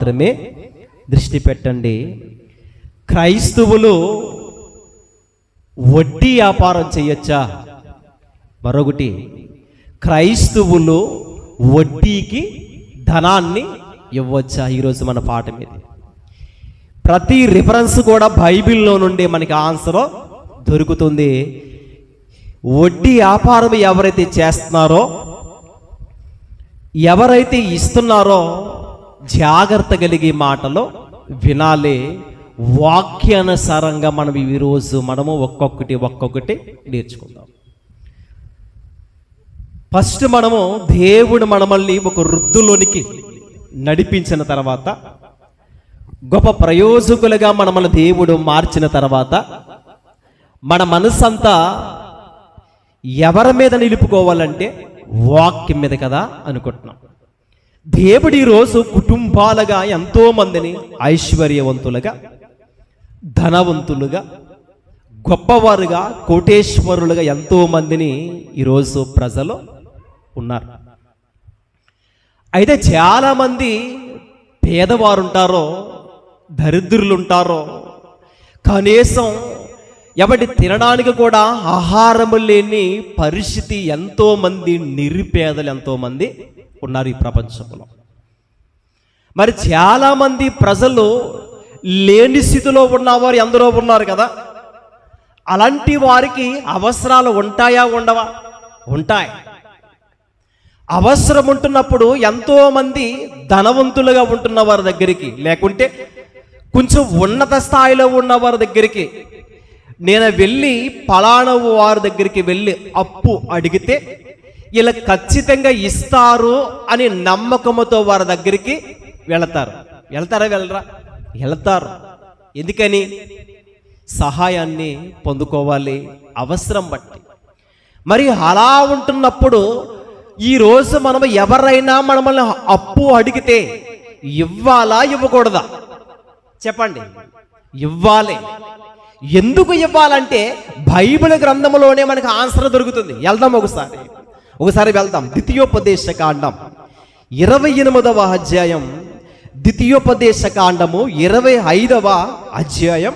మాత్రమే దృష్టి పెట్టండి. క్రైస్తవులు వడ్డీ వ్యాపారం చేయొచ్చా? మరొకటి, క్రైస్తవులు వడ్డీకి ధనాన్ని ఇవ్వచ్చా? ఈరోజు మన పాఠం ఇది. ప్రతి రిఫరెన్స్ కూడా బైబిల్లో నుండి మనకి ఆన్సర్ దొరుకుతుంది. వడ్డీ వ్యాపారం ఎవరైతే చేస్తున్నారో, ఎవరైతే ఇస్తున్నారో జాగ్రత్త కలిగి మాటలో వినాలి. వాక్యానుసారంగా మనం ఈరోజు ఒక్కొక్కటి నేర్చుకుందాం. ఫస్ట్ దేవుడు మనల్ని ఒక వృద్ధులోనికి నడిపించిన తర్వాత, గొప్ప ప్రయోజకులుగా మనల్ని దేవుడు మార్చిన తర్వాత, మన మనసంతా ఎవరి మీద నిలుపుకోవాలంటే వాక్యం మీద కదా అనుకుంటున్నాం. దేవుడు ఈరోజు కుటుంబాలుగా ఎంతో మందిని ఐశ్వర్యవంతులుగా, ధనవంతులుగా, గొప్పవారుగా, కోటేశ్వరులుగా ఎంతో మందిని ఈరోజు ప్రజలు ఉన్నారు. అయితే చాలామంది పేదవారు ఉంటారో, దరిద్రులు ఉంటారో, కనీసం ఎవరి తినడానికి కూడా ఆహారము లేని పరిస్థితి ఎంతోమంది నిరుపేదలు ఎంతోమంది ఉన్నారు ఈ ప్రపంచంలో. మరి చాలామంది ప్రజలు లేని స్థితిలో ఉన్నవారు ఎందరో ఉన్నారు కదా. అలాంటి వారికి అవసరాలు ఉంటాయా? ఉండవా? ఉంటాయి. అవసరం ఉంటున్నప్పుడు ఎంతోమంది ధనవంతులుగా ఉంటున్న వారి దగ్గరికి, లేకుంటే కొంచెం ఉన్నత స్థాయిలో ఉన్న వారి దగ్గరికి నేను వెళ్ళి పలానా వారి దగ్గరికి వెళ్ళి అప్పు అడిగితే ఇలా ఖచ్చితంగా ఇస్తారు అని నమ్మకంతో వారి దగ్గరికి వెళతారు. వెళ్ళరా? వెళతారు. ఎందుకని? సహాయాన్ని పొందుకోవాలి, అవసరం బట్టి. మరి అలా ఉంటున్నప్పుడు ఈరోజు మనం ఎవరైనా మనల్ని అప్పు అడిగితే ఇవ్వాలా ఇవ్వకూడదా? చెప్పండి. ఇవ్వాలి. ఎందుకు ఇవ్వాలంటే బైబిల్ గ్రంథంలోనే మనకు ఆన్సర్ దొరుకుతుంది. వెళ్దాం ఒకసారి వెళ్దాం. ద్వితీయోపదేశ కాండం 28వ అధ్యాయం, ద్వితీయోపదేశ కాండము 25వ అధ్యాయం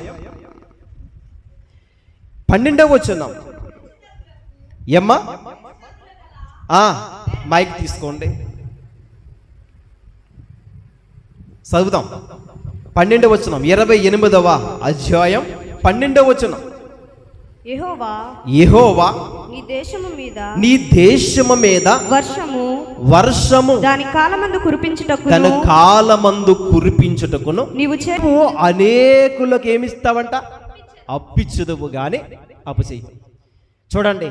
12వ వచనం. ఏమ్మా? మైక్ తీసుకోండి, చదువుదాం. 12వ వచనం, 28వ అధ్యాయం 12వ వచనం. యెహోవా నీ దేశము మీద వర్షము దాని కాలమందు కురిపించుటకును నీవు అనేకులకు ఏమిస్తావంట? అప్పిచ్చుదువు గాని అప్పుచేయి. చూడండి,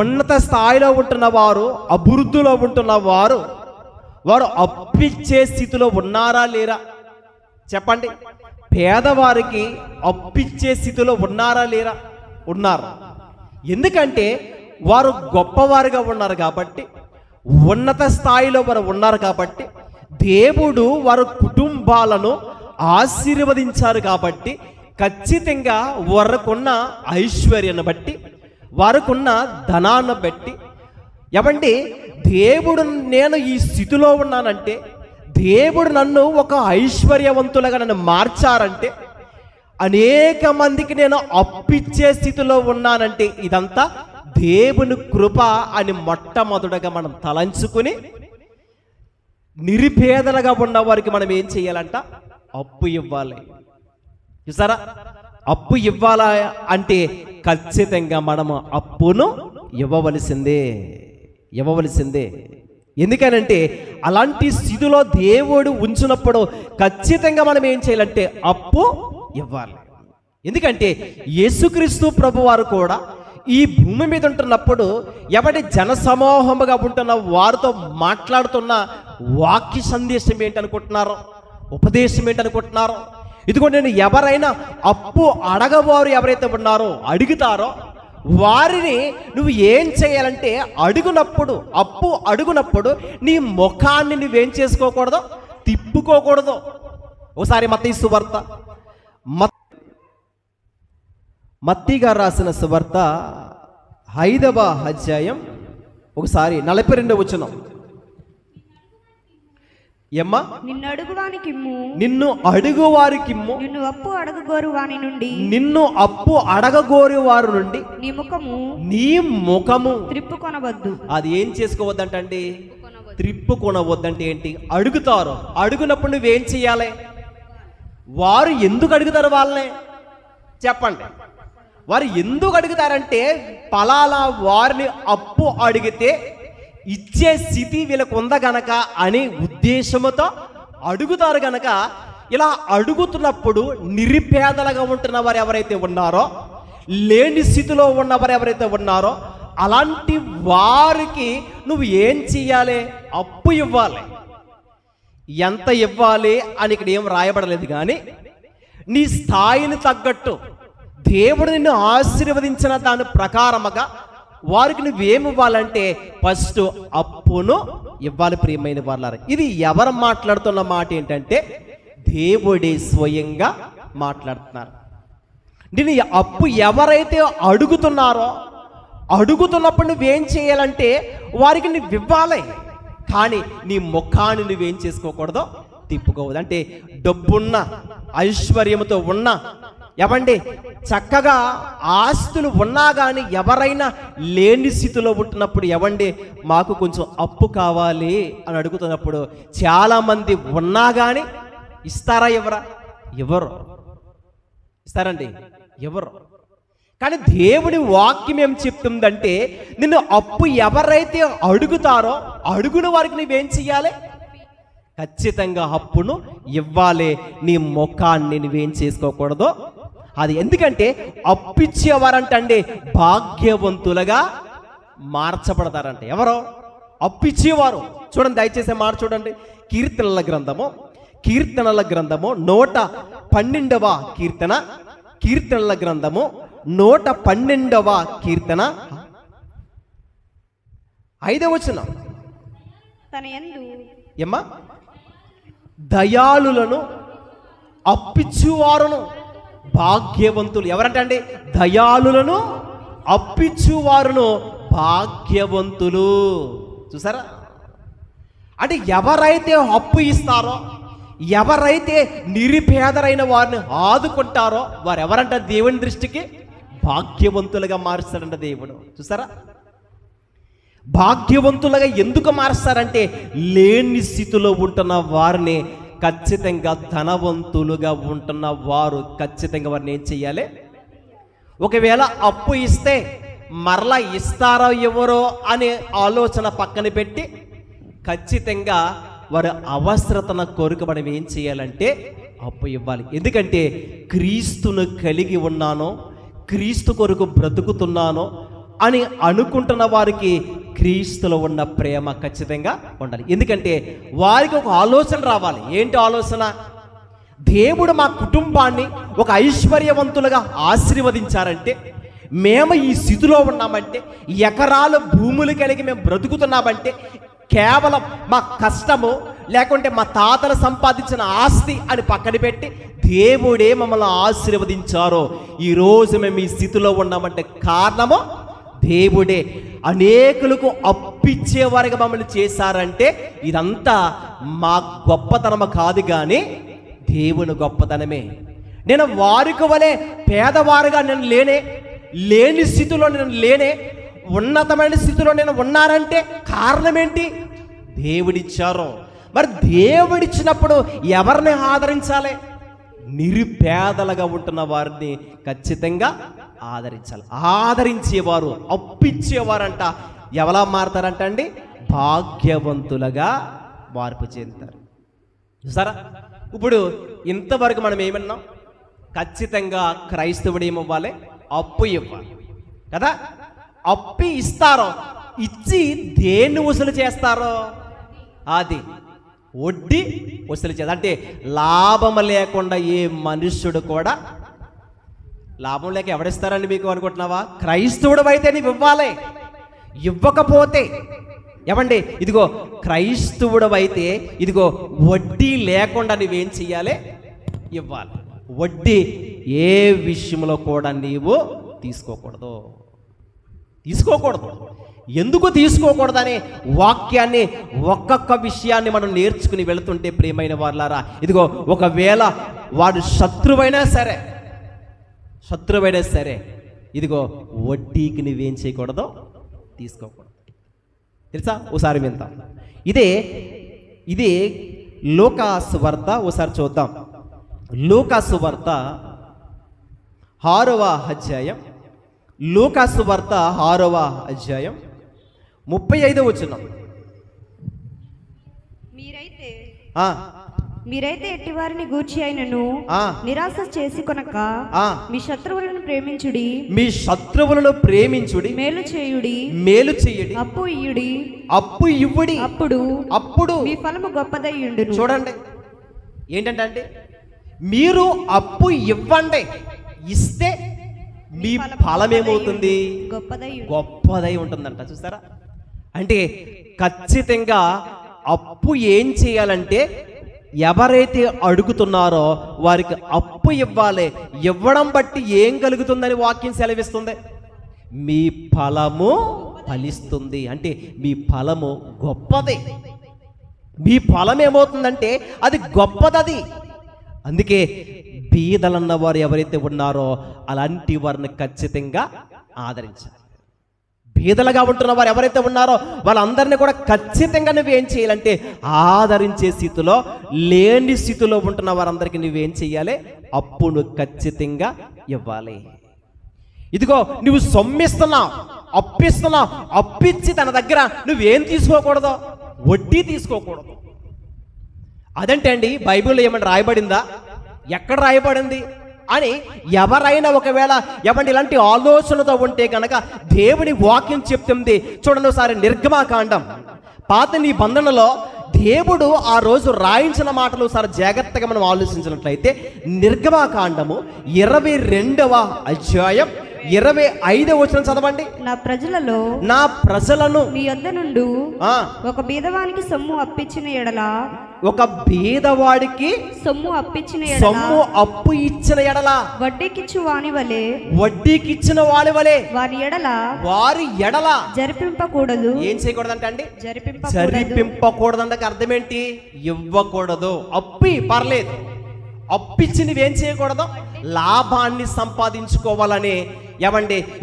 ఉన్నత స్థాయిలో ఉంటున్న వారు, అభివృద్ధిలో ఉంటున్న వారు అప్పిచ్చే స్థితిలో ఉన్నారా లేరా? చెప్పండి. పేదవారికి అప్పిచ్చే స్థితిలో ఉన్నారా లేరా? ఉన్నారు. ఎందుకంటే వారు గొప్పవారుగా ఉన్నారు కాబట్టి, ఉన్నత స్థాయిలో వారు ఉన్నారు కాబట్టి, దేవుడు వారి కుటుంబాలను ఆశీర్వదించారు కాబట్టి, ఖచ్చితంగా వారికున్న ఐశ్వర్యాన్ని బట్టి, వారికున్న ధనాన్ని బట్టి, ఏమండి దేవుడు నేను ఈ స్థితిలో ఉన్నానంటే, దేవుడు నన్ను ఒక ఐశ్వర్యవంతులుగా నన్ను మార్చారంటే, అనేక మందికి నేను అప్పిచ్చే స్థితిలో ఉన్నానంటే ఇదంతా దేవుని కృప అని మొట్టమొదటగా మనం తలంచుకుని, నిరుపేదలుగా ఉన్న వారికి మనం ఏం చేయాలంట? అప్పు ఇవ్వాలి. చూసారా? అప్పు ఇవ్వాలా అంటే ఖచ్చితంగా మనము అప్పును ఇవ్వవలసిందే. ఎందుకనంటే అలాంటి స్థితిలో దేవుడు ఉంచినప్పుడు ఖచ్చితంగా మనం ఏం చేయాలంటే అప్పు ఇవ్వాలి. ఎందుకంటే యేసుక్రీస్తు ప్రభువారు కూడా ఈ భూమి మీద ఉంటున్నప్పుడు ఎవరి జనసమూహముగా ఉంటున్న వారితో మాట్లాడుతున్న వాక్య సందేశం ఏంటనుకుంటున్నారో, ఉపదేశం ఏంటనుకుంటున్నారో? ఇదిగో నేను ఎవరైనా అప్పు అడగవారు ఎవరైతే ఉన్నారో, అడుగుతారో వారిని నువ్వు ఏం చేయాలంటే అప్పు అడుగునప్పుడు నీ ముఖాన్ని నువ్వేం చేసుకోకూడదు? తిప్పుకోకూడదు. ఒకసారి మత్తయి సువార్త, మత్తయి గారు రాసిన సువార్త 5వ అధ్యాయం ఒకసారి 42వ వచనం. ఏమ్మా? నిన్ను అడుగువానికిమ్ము, నిన్ను అడుగువారికిమ్ము, నిన్ను అప్పు అడగగోరు వాని నుండి, నిన్ను అప్పు అడగగోరు వారి నుండి నీ ముఖము త్రిప్పుకొనవద్దు. అది ఏం చేసుకోవద్దంటండి? త్రిప్పుకొనవద్దంటే ఏంటి? అడుగుతారు, అడుగునప్పుడు నువ్వేం చెయ్యాలి? వారు ఎందుకు అడుగుతారు వాళ్ళనే చెప్పండి. వారు ఎందుకు అడుగుతారంటే పలానా వారిని అప్పు అడిగితే ఇచ్చే స్థితి వీళ్ళకు ఉంద గనక అనే ఉద్దేశముతో అడుగుతారు గనక, ఇలా అడుగుతున్నప్పుడు నిరుపేదలుగా ఉంటున్న వారు ఎవరైతే ఉన్నారో, లేని స్థితిలో ఉన్నవారు ఎవరైతే ఉన్నారో, అలాంటి వారికి నువ్వు ఏం చెయ్యాలి? అప్పు ఇవ్వాలి. ఎంత ఇవ్వాలి అని ఇక్కడ ఏం రాయబడలేదు, కానీ నీ స్థాయిని తగ్గట్టు దేవుడు నిన్ను ఆశీర్వదించిన దాని ప్రకారముగా వారికి నువ్వేమి ఇవ్వాలంటే ఫస్ట్ అప్పును ఇవ్వాలి. ప్రియమైన వాళ్ళారా, ఇది ఎవరు మాట్లాడుతున్న మాట ఏంటంటే దేవుడే స్వయంగా మాట్లాడుతున్నారు. నేను అప్పు ఎవరైతే అడుగుతున్నారో, అడుగుతున్నప్పుడు నువ్వేం చేయాలంటే వారికి నువ్వు ఇవ్వాలి. కానీ నీ ముఖాన్ని నువ్వేం చేసుకోకూడదు? తిప్పుకోవద్దు. అంటే డబ్బున్న, ఐశ్వర్యముతో ఉన్న, ఎవండి చక్కగా ఆస్తులు ఉన్నా కానీ ఎవరైనా లేని స్థితిలో ఉంటున్నప్పుడు, ఎవండి మాకు కొంచెం అప్పు కావాలి అని అడుగుతున్నప్పుడు చాలామంది ఉన్నా కానీ ఇస్తారా? ఎవరు ఇస్తారండి? ఎవరు? కానీ దేవుని వాక్యం ఏం చెప్తుందంటే నిన్ను అప్పు ఎవరైతే అడుగుతారో అడుగున వారికి నువ్వేం చెయ్యాలి? ఖచ్చితంగా అప్పును ఇవ్వాలి. నీ ముఖాన్ని నువ్వేం చేసుకోకూడదు. అది ఎందుకంటే అప్పిచ్చేవారంటే భాగ్యవంతులుగా మార్చబడతారంట. ఎవరో అప్పిచ్చేవారు. చూడండి, దయచేసి మాట చూడండి. కీర్తనల గ్రంథము 112వ కీర్తన, కీర్తనల గ్రంథము 112వ కీర్తన 5వ వచనం. తన యందు ఏమ్మా? దయాళులను అప్పిచ్చువారును భాగ్యవంతులు. ఎవరంటే దయాళులను అప్పిచ్చువారును భాగ్యవంతులు. చూసారా? అంటే ఎవరైతే అప్పు ఇస్తారో, ఎవరైతే నిరుపేదరైన వారిని ఆదుకుంటారో వారు ఎవరంట దేవుని దృష్టికి భాగ్యవంతులుగా మారుస్తాడంట దేవుడు. చూసారా? భాగ్యవంతులుగా ఎందుకు మారుస్తారంటే లేని స్థితిలో ఉంటున్న వారిని ఖచ్చితంగా ధనవంతులుగా ఉంటున్న వారు ఖచ్చితంగా వారిని ఏం చెయ్యాలి? ఒకవేళ అప్పు ఇస్తే మరలా ఇస్తారో ఎవరో అనే ఆలోచన పక్కన పెట్టి ఖచ్చితంగా వారి అవసరతను కోరిక మనం ఏం చేయాలంటే అప్పు ఇవ్వాలి. ఎందుకంటే క్రీస్తును కలిగి ఉన్నానో, క్రీస్తు కొరకు బ్రతుకుతున్నానో అని అనుకుంటున్న వారికి క్రీస్తులో ఉన్న ప్రేమ ఖచ్చితంగా ఉండాలి. ఎందుకంటే వారికి ఒక ఆలోచన రావాలి. ఏంటి ఆలోచన? దేవుడు మా కుటుంబాన్ని ఒక ఐశ్వర్యవంతులుగా ఆశీర్వదించారంటే, మేము ఈ స్థితిలో ఉన్నామంటే, ఎకరాల భూములు కలిగి మేము బ్రతుకుతున్నామంటే కేవలం మా కష్టము లేకుంటే మా తాతలు సంపాదించిన ఆస్తి అని పక్కన పెట్టి దేవుడే మమ్మల్ని ఆశీర్వదించారో ఈరోజు మేము ఈ స్థితిలో ఉన్నామంటే కారణము దేవుడే. అనేకులకు అప్పిచ్చేవారిగా మమ్మల్ని చేశారంటే ఇదంతా మా గొప్పతనము కాదు, కానీ దేవుని గొప్పతనమే. నేను వారికి వలె పేదవారుగా నేను లేని స్థితిలో నేను లేనే, ఉన్నతమైన స్థితిలో నేను ఉన్నానంటే కారణం ఏంటి? దేవుడిచ్చారు. మరి దేవుడిచ్చినప్పుడు ఎవరిని ఆదరించాలి? నిరుపేదలుగా ఉంటున్న వారిని ఖచ్చితంగా ఆదరించాలి. ఆదరించేవారు, అప్పిచ్చేవారంట ఎవలా మారతారంట అండి? భాగ్యవంతులుగా మార్పు చెందుతారు. చూసారా? ఇప్పుడు ఇంతవరకు మనం ఏమన్నాం? ఖచ్చితంగా క్రైస్తవుడు ఏమివ్వాలి? అప్పు ఇవ్వాలి కదా. అప్పు ఇస్తారో, ఇచ్చి దేన్ని వసూలు చేస్తారో అది వడ్డీ వసూలు చేస్తారు. అంటే లాభం లేకుండా ఏ మనుష్యుడు కూడా, లాభం లేక ఎవడిస్తారండి మీకు అనుకుంటున్నావా? క్రైస్తవుడు అయితే నీవు ఇవ్వాలి. ఇవ్వకపోతే ఏమండి, ఇదిగో క్రైస్తవుడు అయితే ఇదిగో వడ్డీ లేకుండా నువ్వేం చెయ్యాలి? ఇవ్వాలి. వడ్డీ ఏ విషయంలో కూడా నీవు తీసుకోకూడదు. ఎందుకు తీసుకోకూడదనే వాక్యాన్ని ఒక్కొక్క విషయాన్ని మనం నేర్చుకుని వెళుతుంటే ప్రియమైన వారలారా, ఇదిగో ఒకవేళ వాడు శత్రువైనా సరే ఇదిగో వడ్డీకి నువ్వేం చేయకూడదు, తీసుకోకూడదు. తెలుసా? ఓసారి వింటాం. ఇదే లూకాసు వార్త. ఓసారి చూద్దాం. లూకాసు వార్త 6వ అధ్యాయం. లూకాసు వార్త 6వ అధ్యాయం 35వ వచనం. మీరైతే ఎట్టివారిని గూర్చి అయినను నిరాశ చేసి కొనక మీ శత్రువులను ప్రేమించుడి, మేలు చేయుడి, అప్పు ఇవ్వుడి, అప్పుడు మీ ఫలము గొప్పదై ఉండును. చూడండి ఏంటంటే, మీరు అప్పు ఇవ్వండి, ఇస్తే మీ ఫలం ఏమవుతుంది? గొప్పదై ఉంటుందంట. చూస్తారా? అంటే ఖచ్చితంగా అప్పు ఏం చేయాలంటే, ఎవరైతే అడుగుతున్నారో వారికి అప్పు ఇవ్వాలి. ఇవ్వడం బట్టి ఏం కలుగుతుందని వాక్యం సెలవిస్తుంది? మీ ఫలము ఫలిస్తుంది. అంటే మీ ఫలము గొప్పది. మీ ఫలం ఏమవుతుందంటే అది గొప్పదది. అందుకే బీదలన్న వారు ఎవరైతే ఉన్నారో అలాంటి వారిని ఖచ్చితంగా ఆదరించాలి. బీదలుగా ఉంటున్న వారు ఎవరైతే ఉన్నారో వాళ్ళందరినీ కూడా ఖచ్చితంగా నువ్వేం చేయాలంటే ఆదరించే స్థితిలో, లేని స్థితిలో ఉంటున్న వారందరికీ నువ్వేం చేయాలి? అప్పు నువ్వు ఖచ్చితంగా ఇవ్వాలి. ఇదిగో నువ్వు సొమ్మిస్తున్నావు, అప్పిస్తున్నావు, అప్పిచ్చి తన దగ్గర నువ్వేం తీసుకోకూడదు? వడ్డీ తీసుకోకూడదు. అదంటే అండి బైబిల్లో ఏమన్నా రాయబడిందా? ఎక్కడ రాయబడింది అని ఎవరైనా ఒకవేళ ఇలాంటి ఆలోచనతో ఉంటే కనుక దేవుని వాక్యం చెప్తుంది. చూడండి ఒకసారి నిర్గమాకాండం పాత నిబంధనలో దేవుడు ఆ రోజు రాయించిన మాటలు ఒకసారి జాగ్రత్తగా మనం ఆలోచించినట్లయితే నిర్గమాకాండము 22వ అధ్యాయం 25వ వచనం చదవండి. నా ప్రజలను మీ యొద్ద నుండి ఒక బీదవానికి సొమ్ము అప్పిచ్చిన ఎడల, అప్పు ఇచ్చిన ఎడల వడ్డీకిచ్చిన వాని వలె వారి ఎడల జరిపింపకూడదు. ఏం చేయకూడదంట అండి? జరిపింపకూడదంటే అర్థం ఏంటి? ఇవ్వకూడదు. అప్పి పర్లేదు, అప్పిచ్చి నువ్వేం చేయకూడదు? లాభాన్ని సంపాదించుకోవాలని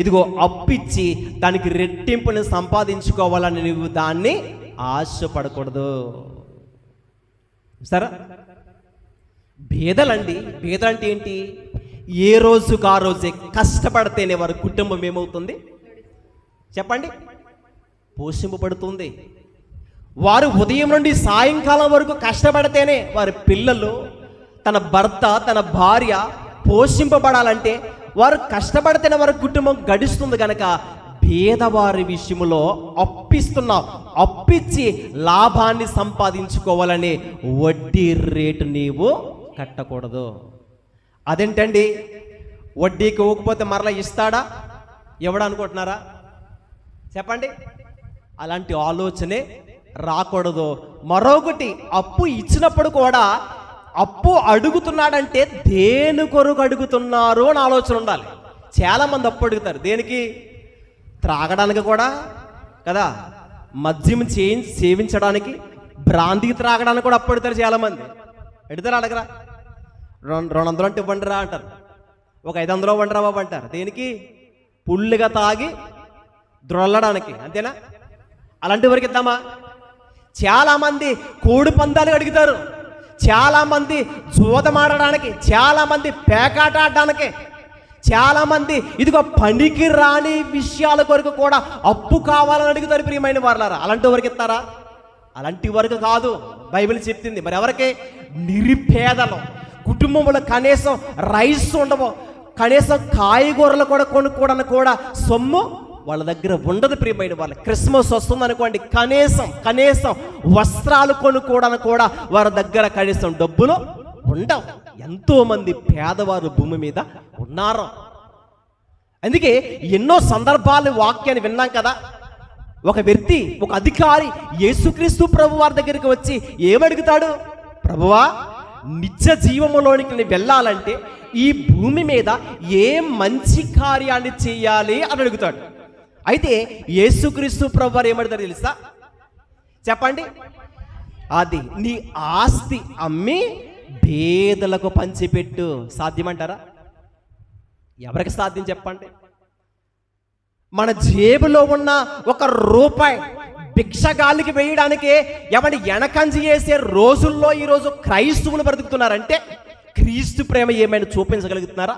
ఇదిగో అప్పిచ్చి దానికి రెట్టింపుని సంపాదించుకోవాలని నువ్వు దాన్ని ఆశపడకూడదు. సరే, బేదలంటే ఏంటి? ఏ రోజుకు ఆ రోజే కష్టపడితేనే వారి కుటుంబం ఏమవుతుంది చెప్పండి? పోషింపబడుతుంది. వారు ఉదయం నుండి సాయంకాలం వరకు కష్టపడితేనే వారి పిల్లలు, తన భర్త, తన భార్య పోషింపబడాలంటే వారు కష్టపడితేనే వారి కుటుంబం గడుస్తుంది. కనుక పేదవారి విషయంలో అప్పిచ్చి లాభాన్ని సంపాదించుకోవాలని వడ్డీ రేటు నీవు కట్టకూడదు. అదేంటండి? వడ్డీకి ఇవ్వకపోతే మరలా ఇస్తాడా? ఎవడనుకుంటున్నారా? చెప్పండి. అలాంటి ఆలోచనే రాకూడదు. మరొకటి, అప్పు ఇచ్చినప్పుడు కూడా అప్పు అడుగుతున్నాడంటే దేని కొరకు అడుగుతున్నారు అని ఆలోచన ఉండాలి. చాలామంది అప్పు అడుగుతారు. దేనికి? త్రాగడానికి కూడా కదా, మద్యం సేవించడానికి, బ్రాంతికి త్రాగడానికి కూడా అప్పు అడుగుతారు చాలామంది. అడుగుతారు, అడగరా? 200 అంటే ఇవ్వండిరా అంటారు, ఒక 500 ఇవ్వండిరా బాబు అంటారు. దేనికి? పుల్లుగా తాగి ద్రొల్లడానికి, అంతేనా? అలాంటి వరకు ఇద్దామా? చాలామంది కోడి పందాలు అడుగుతారు, చాలామంది జూదమాడడానికి, చాలామంది పేకాట ఆడడానికి, చాలామంది ఇదిగో పనికి రాని విషయాల కొరకు కూడా అప్పు కావాలని అడుగుతారు. ప్రియమైన వారలారా, అలాంటి వరకు ఇస్తారా? అలాంటి వరకు కాదు బైబిల్ చెప్తుంది. మరి ఎవరికి? నిరుపేదలు, కుటుంబంలో కనీసం రైస్ ఉండవు, కనీసం కాయగూరలు కూడా కొనుక్కోవడానికి కూడా సొమ్ము వాళ్ళ దగ్గర ఉండదు. ప్రియమైన వాళ్ళ క్రిస్మస్ వస్తుంది అనుకోండి, కనీసం వస్త్రాలు కొనుక్కోవడానికి కూడా వారి దగ్గర కనీసం డబ్బులు ఉండవు. ఎంతో మంది పేదవారు భూమి మీద ఉన్నారు. అందుకే ఎన్నో సందర్భాలు వాక్యాన్ని విన్నాం కదా. ఒక వ్యక్తి, ఒక అధికారి యేసుక్రీస్తు ప్రభు వారి దగ్గరికి వచ్చి ఏమడుగుతాడు? ప్రభువా, నిత్య జీవములోనికి నేను వెళ్ళాలంటే ఈ భూమి మీద ఏ మంచి కార్యాన్ని చేయాలి అని అడుగుతాడు. అయితే యేసుక్రీస్తు ప్రభువారు ఏమంటారు తెలుసా? చెప్పండి. అది నీ ఆస్తి అమ్మి పేదలకు పంచిపెట్టు. సాధ్యమంటారా? ఎవరికి సాధ్యం చెప్పండి? మన జేబులో ఉన్న ఒక రూపాయి భిక్షగాలికి వేయడానికే ఎవరి వెనకంజి చేసే రోజుల్లో ఈరోజు క్రైస్తవులు బ్రతుకుతున్నారంటే క్రీస్తు ప్రేమ ఏమైనా చూపించగలుగుతున్నారా?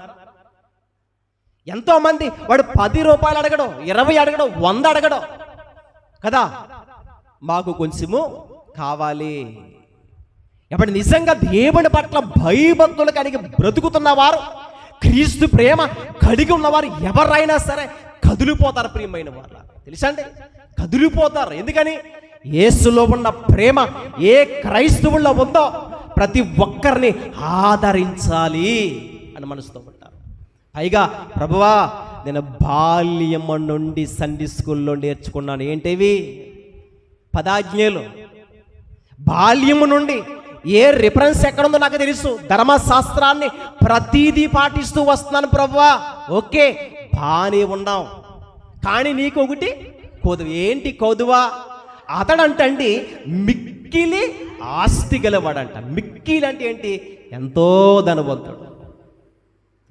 ఎంతోమంది వాడు 10 రూపాయలు అడగడం, 20 అడగడం, 100 అడగడం కదా, మాకు కొంచెము కావాలి. ఎవడు నిజంగా దేవుని పట్ల భయభక్తులు కలిగి బ్రతుకుతున్నవారు, క్రీస్తు ప్రేమ కలిగి ఉన్నవారు ఎవరైనా సరే కదిలిపోతారు. ప్రియమైన వాళ్ళ తెలుసా అండి, కదిలిపోతారు. ఎందుకని? యేసులో ఉన్న ప్రేమ ఏ క్రైస్తవుల్లో ఉందో ప్రతి ఒక్కరిని ఆదరించాలి అని మనసుతో ఉంటారు. పైగా ప్రభువా నేను బాల్యం నుండి సండే స్కూల్లో నేర్చుకున్నాను. ఏంటివి? 10 ఆజ్ఞలు. బాల్యము నుండి ఏ రిఫరెన్స్ ఎక్కడుందో నాకు తెలుసు. ధర్మశాస్త్రాన్ని ప్రతిదీ పాటిస్తూ వస్తున్నాను ప్రభువా. ఓకే, బాగానే ఉన్నాం. కానీ నీకు ఒకటి కొదువ. ఏంటి కొదువా? అతడంటండి మిక్కిలి ఆస్తి గలవాడంట. మిక్కిలి అంటే ఏంటి? ఎంతో ధనవంతుడు,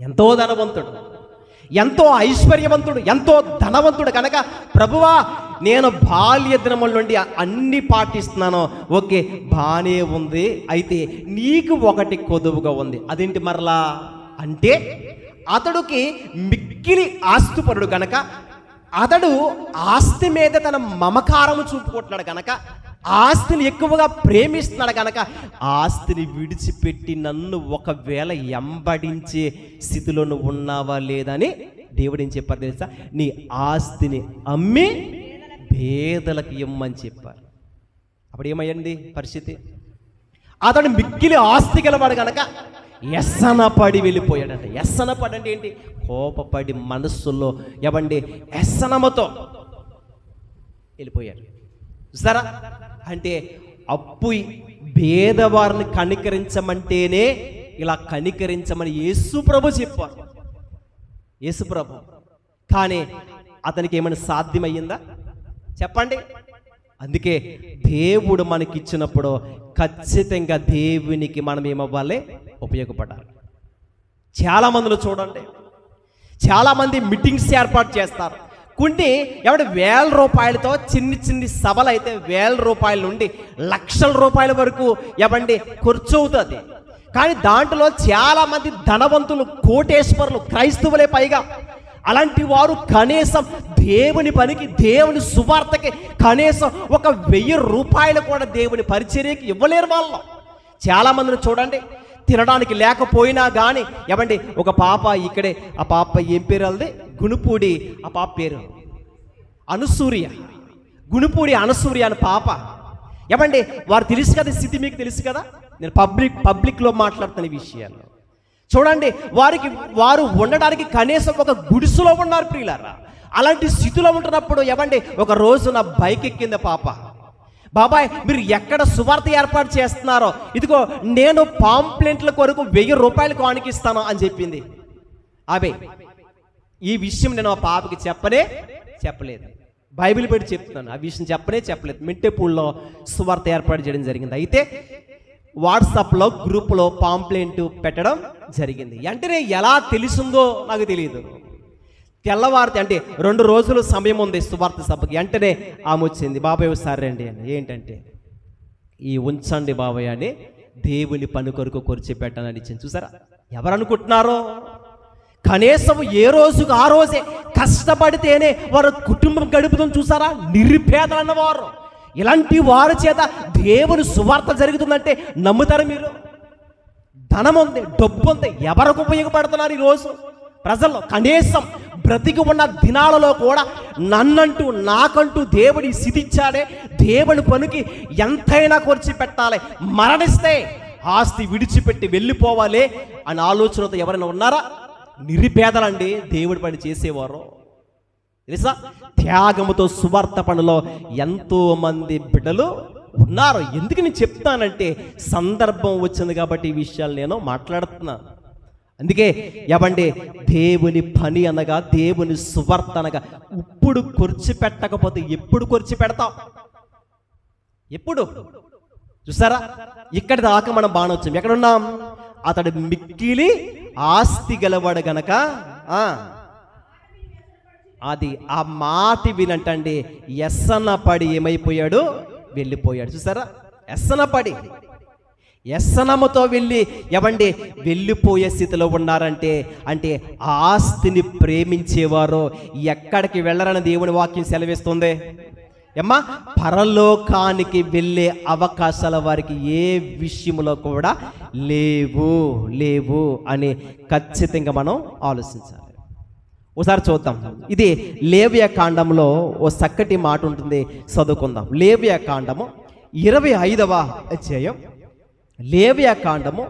ఎంతో ధనవంతుడు, ఎంతో ఐశ్వర్యవంతుడు, ఎంతో ధనవంతుడు. కనుక ప్రభువా నేను బాల్య దినముల నుండి అన్ని పాటిస్తున్నాను. ఓకే, బాగానే ఉంది. అయితే నీకు ఒకటి కొదువుగా ఉంది. అదేంటి మరలా అంటే అతడికి మిక్కిలి ఆస్తిపరుడు కనుక అతడు ఆస్తి మీద తన మమకారము చూపుకుంటున్నాడు కనుక, ఆస్తిని ఎక్కువగా ప్రేమిస్తున్నాడు కనుక ఆస్తిని విడిచిపెట్టి నన్ను ఒకవేళ ఎంబడించే స్థితిలో నువ్వు ఉన్నావా లేదని దేవుడు ఏం చెప్పారు తెలుసా? నీ ఆస్తిని అమ్మి పేదలకు ఇమ్మని చెప్పారు. అప్పుడు ఏమయ్యండి పరిస్థితి? అతడు మిక్కిలి ఆస్తి గలవాడు కనుక ఎస్సనపడి వెళ్ళిపోయాడంట. ఎస్సనపడి అంటే ఏంటి? కోపపడి మనస్సులో ఎవండి ఎస్సనమతో వెళ్ళిపోయాడు. చూస్తారా? అంటే అప్పు పేదవారిని కనికరించమంటేనే ఇలా కనికరించమని యేసుప్రభు చెప్పారు. యేసుప్రభు. కానీ అతనికి ఏమైనా సాధ్యమయ్యిందా చెప్పండి? అందుకే దేవుడు మనకిచ్చినప్పుడు ఖచ్చితంగా దేవునికి మనం ఏమవ్వాలి? ఉపయోగపడాలి. చాలామందిలో చూడండి, చాలామంది మీటింగ్స్ ఏర్పాటు చేస్తారు. కొన్ని ఎవడి 1000 రూపాయలతో చిన్ని చిన్ని సభలు అయితే 1000 రూపాయల నుండి లక్షల రూపాయల వరకు ఎవండి ఖర్చు అవుతుంది. కానీ దాంట్లో చాలామంది ధనవంతులు, కోటేశ్వరులు, క్రైస్తవులే పైగా. అలాంటి వారు కనీసం దేవుని పనికి, దేవుని సువార్తకి కనీసం ఒక 1000 రూపాయలు కూడా దేవుని పరిచర్యకి ఇవ్వలేరు వాళ్ళు. చాలామందిని చూడండి, తినడానికి లేకపోయినా కానీ ఏమండి ఒక పాప ఇక్కడే, ఆ పాప ఏం పేరు? వాళ్ళది గుణపూడి. ఆ పాప పేరు అనసూయ. గుణపూడి అనసూయ అని పాప. ఏమండి వారు తెలుసు కదా, స్థితి మీకు తెలుసు కదా. నేను పబ్లిక్లో మాట్లాడుతున్న విషయాలు చూడండి. వారు ఉండడానికి కనీసం ఒక గుడిసెలో ఉన్నారు ప్రియులారా. అలాంటి స్థితిలో ఉంటున్నప్పుడు ఏమండి ఒక రోజు నా బైక్ ఎక్కింది పాప. బాబాయ్ మీరు ఎక్కడ సువార్త ఏర్పాటు చేస్తున్నారో, ఇదిగో నేను పాంప్లెంట్ల కొరకు 1000 రూపాయలు కానుకిస్తాను అని చెప్పింది. అబే ఈ విషయం నేను ఆ పాపకి చెప్పలేదు. బైబిల్ పెట్టి చెప్తున్నాను. ఆ విషయం చెప్పలేదు. మింటేపూల్లో సువార్త ఏర్పాటు చేయడం జరిగింది. అయితే వాట్సాప్లో గ్రూప్లో పాంప్లెంట్ పెట్టడం జరిగింది. అంటే ఎలా తెలిసిందో నాకు తెలియదు. తెల్లవారితే అంటే 2 రోజులు సమయం ఉంది సువార్త సభకి. వెంటనే ఆమె వచ్చింది, బాబాయ్ ఒకసారి రండి అని. ఏంటంటే ఈ ఉంచండి బాబాయ్ అని దేవుని పని కొరకు కొరిచి పెట్టానని ఇచ్చింది. చూసారా ఎవరు అనుకుంటున్నారో? కనీసం ఏ రోజుకు ఆ రోజే కష్టపడితేనే వారు కుటుంబం గడుపుతుంది. చూసారా నిరుపేదలు అన్నవారు. ఇలాంటి వారి చేత దేవుని సువార్త జరుగుతుందంటే నమ్ముతారు మీరు? ధనం ఉంది, డబ్బు ఉంది, ఎవరికి ఉపయోగపడుతున్నారు ఈరోజు ప్రజల్లో? కనీసం బ్రతికి ఉన్న దినాలలో కూడా నన్నంటూ నాకంటూ దేవుడి స్థితి ఇచ్చాడే, దేవుని పనికి ఎంతైనా ఖర్చు పెట్టాలి, మరణిస్తే ఆస్తి విడిచిపెట్టి వెళ్ళిపోవాలి అనే ఆలోచనతో ఎవరైనా ఉన్నారా? నిరుపేదలండి దేవుడి పని చేసేవారు. తెలుసా త్యాగముతో సువార్త పనిలో ఎంతో మంది బిడ్డలు ఉన్నారు. ఎందుకు నేను చెప్తానంటే సందర్భం వచ్చింది కాబట్టి ఈ విషయాలు నేను మాట్లాడుతున్నాను. అందుకే ఏమండి, దేవుని పని అనగా, దేవుని సువార్త అనగా ఇప్పుడు కొర్చి పెట్టకపోతే ఎప్పుడు కొర్చి పెడతాం? ఎప్పుడు? చూసారా, ఇక్కడి దాకా మనం బాగా వచ్చాం. ఎక్కడున్నాం? అతడు మిక్కిలి ఆస్తి గలవాడు గనక అది ఆ మాట వినంటండి ఎస్సన పడి ఏమైపోయాడు? వెళ్ళిపోయాడు. చూసారా, ఎస్సన పడి ఎస్సనముతో వెళ్ళిపోయే స్థితిలో ఉన్నారంటే అంటే ఆస్తిని ప్రేమించేవారు ఎక్కడికి వెళ్ళరని దేవుని వాక్యం సెలవిస్తుంది. ఏమ్మా, పరలోకానికి వెళ్ళే అవకాశాల వారికి ఏ విషయంలో కూడా లేవు అని ఖచ్చితంగా మనం ఆలోచించాలి. ఒకసారి చూద్దాం. ఇది లేవియా కాండంలో ఓ చక్కటి మాట ఉంటుంది, చదువుకుందాం. లేవియా కాండము 25వ అధ్యాయం, లేవియా కాండము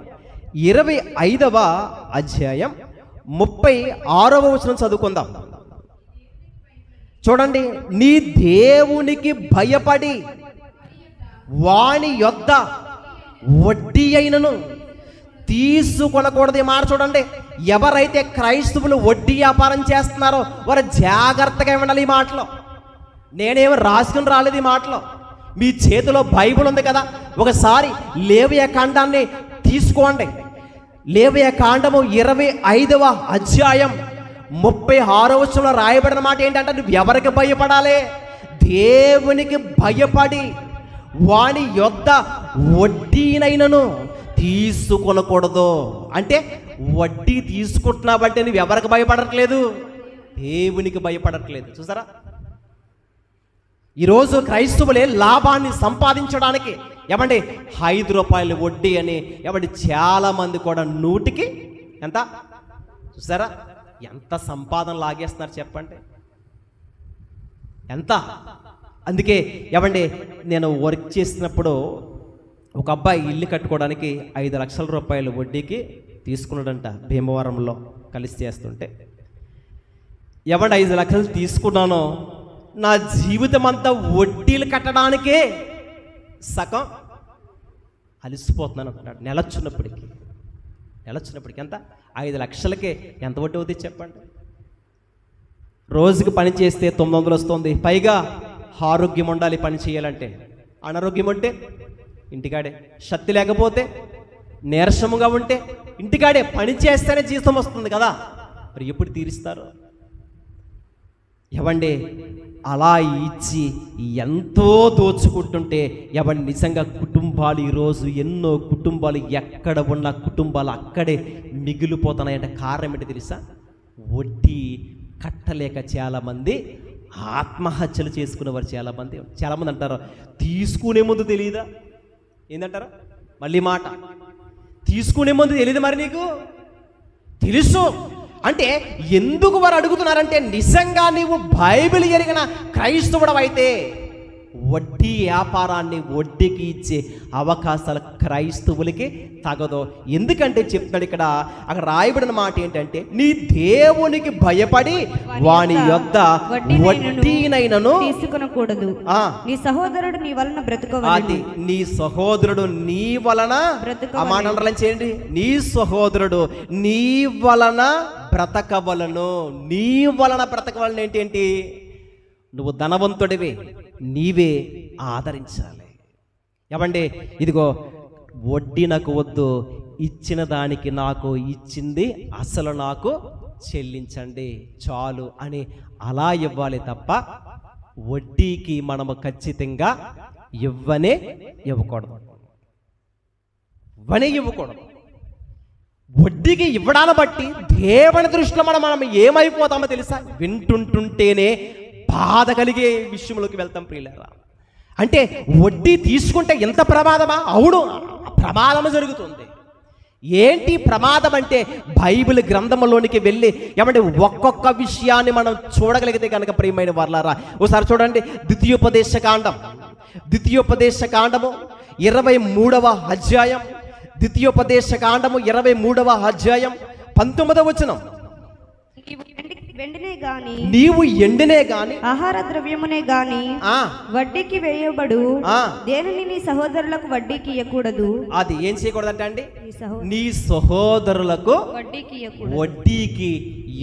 25వ అధ్యాయం 36వ వచనం చదువుకుందాం. చూడండి, నీ దేవునికి భయపడి వాని యొద్ద వడ్డీ అయినను తీసుకొనకూడదు. ఈ మాట చూడండి, ఎవరైతే క్రైస్తవులు వడ్డీ వ్యాపారం చేస్తున్నారో వారు జాగ్రత్తగా ఉండాలి. ఈ మాటలో నేనేమి రాసుకుని రాలేదు. ఈ మాటలో మీ చేతిలో బైబిల్ ఉంది కదా, ఒకసారి లేవియా కాండాన్ని తీసుకోండి. లేవియా కాండము 25వ అధ్యాయం 36వ వచనంలో రాయబడిన మాట ఏంటంటే, నువ్వు ఎవరికి భయపడాలి? దేవునికి భయపడి వాని యొద్ద వడ్డీనైనను తీసుకొనకూడదు. అంటే వడ్డీ తీసుకుంటున్నావంటే నువ్వు ఎవరికి భయపడట్లేదు? దేవునికి భయపడట్లేదు. చూసారా, ఈరోజు క్రైస్తవులే లాభాన్ని సంపాదించడానికి ఏమండి 5 రూపాయలు వడ్డీ అని చాలా మంది కూడా 100కి ఎంత? చూసారా, ఎంత సంపాదన లాగేస్తున్నారు చెప్పండి, ఎంత? అందుకే నేను వర్క్ చేసినప్పుడు ఒక అబ్బాయి ఇల్లు కట్టుకోవడానికి 5 లక్షల రూపాయలు వడ్డీకి తీసుకున్నాడంట. భీమవరంలో కలిసి చేస్తుంటే 5 లక్షలు తీసుకున్నానో నా జీవితం అంతా వడ్డీలు కట్టడానికే సగం అలిసిపోతున్నాను అంటున్నాడు. నెలొచ్చినప్పటికీ ఎంత? 5 లక్షలకే ఎంత వడ్డీ అవుతుంది చెప్పండి? రోజుకి పని చేస్తే 900 వస్తుంది. పైగా ఆరోగ్యం ఉండాలి పని చేయాలంటే. అనారోగ్యం ఉంటే ఇంటికాడే, శక్తి లేకపోతే నీరసముగా ఉంటే ఇంటికాడే, పని చేస్తేనే జీతం వస్తుంది కదా, మరి ఎప్పుడు తీరుస్తారు? అలా ఇచ్చి ఎంతో దోచుకుంటుంటే నిజంగా కుటుంబాలు ఈరోజు ఎన్నో కుటుంబాలు ఎక్కడ ఉన్న కుటుంబాలు అక్కడే మిగిలిపోతున్నాయంటే కారణం ఏంటి తెలుసా? వడ్డీ కట్టలేక చాలామంది ఆత్మహత్యలు చేసుకునేవారు చాలామంది అంటారు, తీసుకునే ముందు తెలియదా? ఏంటంటారు? మళ్ళీ మాట, తీసుకునే ముందు తెలియదు. మరి నీకు తెలుసు అంటే ఎందుకు వారు అడుగుతున్నారంటే, నిజంగా నీవు బైబిల్ ఎరిగిన క్రైస్తవుడు అయితే వడ్డీ వ్యాపారాన్ని వడ్డీకి ఇచ్చే అవకాశాలు క్రైస్తవులకి తగదు. ఎందుకంటే చెప్తున్నాడు ఇక్కడ, అక్కడ రాయబడిన మాట ఏంటంటే, నీ దేవునికి భయపడి వాని యొద్ద వడ్డీనైనను తీసుకొనకూడదు. నీ సహోదరుడు నీ వలన బ్రతుకోవాలి. అది నీ సహోదరుడు నీ వలన, ఆ మాట అండర్లైన్ చేయండి, నీ సహోదరుడు నీ వలన బ్రతకవలను. నీ వలన బ్రతకవలను ఏంటి? నువ్వు ధనవంతుడివి, నీవే ఆదరించాలి. ఇదిగో వడ్డీ నాకు వద్దు, ఇచ్చిన దానికి నాకు ఇచ్చింది అసలు నాకు చెల్లించండి చాలు అని అలా ఇవ్వాలి తప్ప వడ్డీకి మనము ఖచ్చితంగా ఇవ్వకూడదు. వడ్డీకి ఇవ్వడాన్ని బట్టి దేవుని దృష్టిలో మనం ఏమైపోతామో తెలుసా? వింటుంటేనే బాధ కలిగే విషయంలోకి వెళ్తాం ప్రియులారా. అంటే వడ్డీ తీసుకుంటే ఎంత ప్రమాదమా? అవును, ప్రమాదం జరుగుతుంది. ఏంటి ప్రమాదం అంటే, బైబిల్ గ్రంథంలోనికి వెళ్ళి ఒక్కొక్క విషయాన్ని మనం చూడగలిగితే కనుక ప్రియమైన వారలారా, ఒకసారి చూడండి. ద్వితీయోపదేశ కాండము 23వ అధ్యాయం, ద్వితీయోపదేశ కాండము 23వ అధ్యాయం 19వ వచనం. వెండినే గాని నీవు ఎండినే గాని ఆహార ద్రవ్యమునే గాని ఆ వడ్డీకి వేయబడు ఆ దేనిని నీ సహోదరులకు వడ్డీకి ఇయ్యకూడదు. అది ఏం చేయకూడదంట అండి? నీ నీ సహోదరులకు వడ్డీకి ఇయ్యకూడదు. వడ్డీకి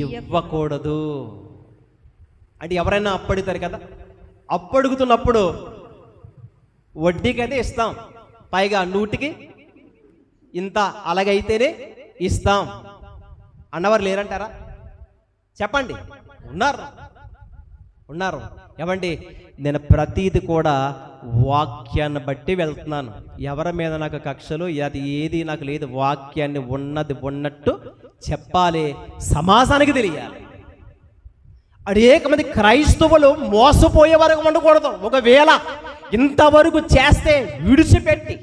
ఇవ్వకూడదు. అంటే ఎవరైనా అప్పడుగుతారు కదా, అప్పడుగుతున్నప్పుడు వడ్డీకి అయితే ఇస్తాం, పైగా నూటికి ఇంత అలాగైతేనే ఇస్తాం అన్నవారు లేరంటారా? చెప్పండి. ఉన్నారు. ఏమండి, నేను ప్రతీది కూడా వాక్యాన్ని బట్టి వెళ్తున్నాను. ఎవరి మీద నాకు కక్షలు అది ఏది నాకు లేదు. వాక్యాన్ని ఉన్నది ఉన్నట్టు చెప్పాలి, సమాజానికి తెలియాలి. అనేక మంది క్రైస్తవులు మోసపోయే వరకు ఉండకూడదు. ఒకవేళ ఇంతవరకు చేస్తే విడిచిపెట్టి,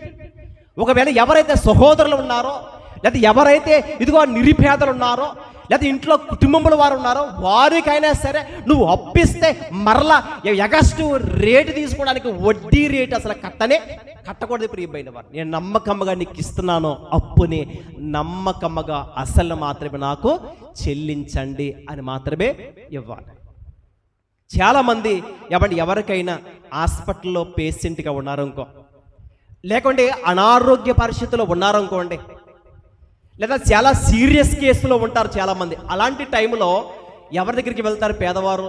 ఒకవేళ ఎవరైతే సహోదరులు ఉన్నారో, లేదా ఎవరైతే ఇదిగో నిరుపేదలు ఉన్నారో, లేదా ఇంట్లో కుటుంబంలో వారు ఉన్నారో, వారికైనా సరే నువ్వు అప్పిస్తే మరలా ఎగస్టు రేటు తీసుకోవడానికి వడ్డీ రేటు అసలు కట్టకూడదు. ప్రియమైన వారు, నేను నమ్మకమ్మగా నీకు ఇస్తున్నాను అప్పుని, నమ్మకమ్మగా అసలు మాత్రమే నాకు చెల్లించండి అని మాత్రమే ఇవ్వాలి. చాలామంది ఎవరికైనా హాస్పిటల్లో పేషెంట్గా ఉన్నారనుకో, లేకుంటే అనారోగ్య పరిస్థితుల్లో ఉన్నారనుకోండి, లేదా చాలా సీరియస్ కేసులో ఉంటారు చాలామంది. అలాంటి టైంలో ఎవరి దగ్గరికి వెళ్తారు? పేదవారు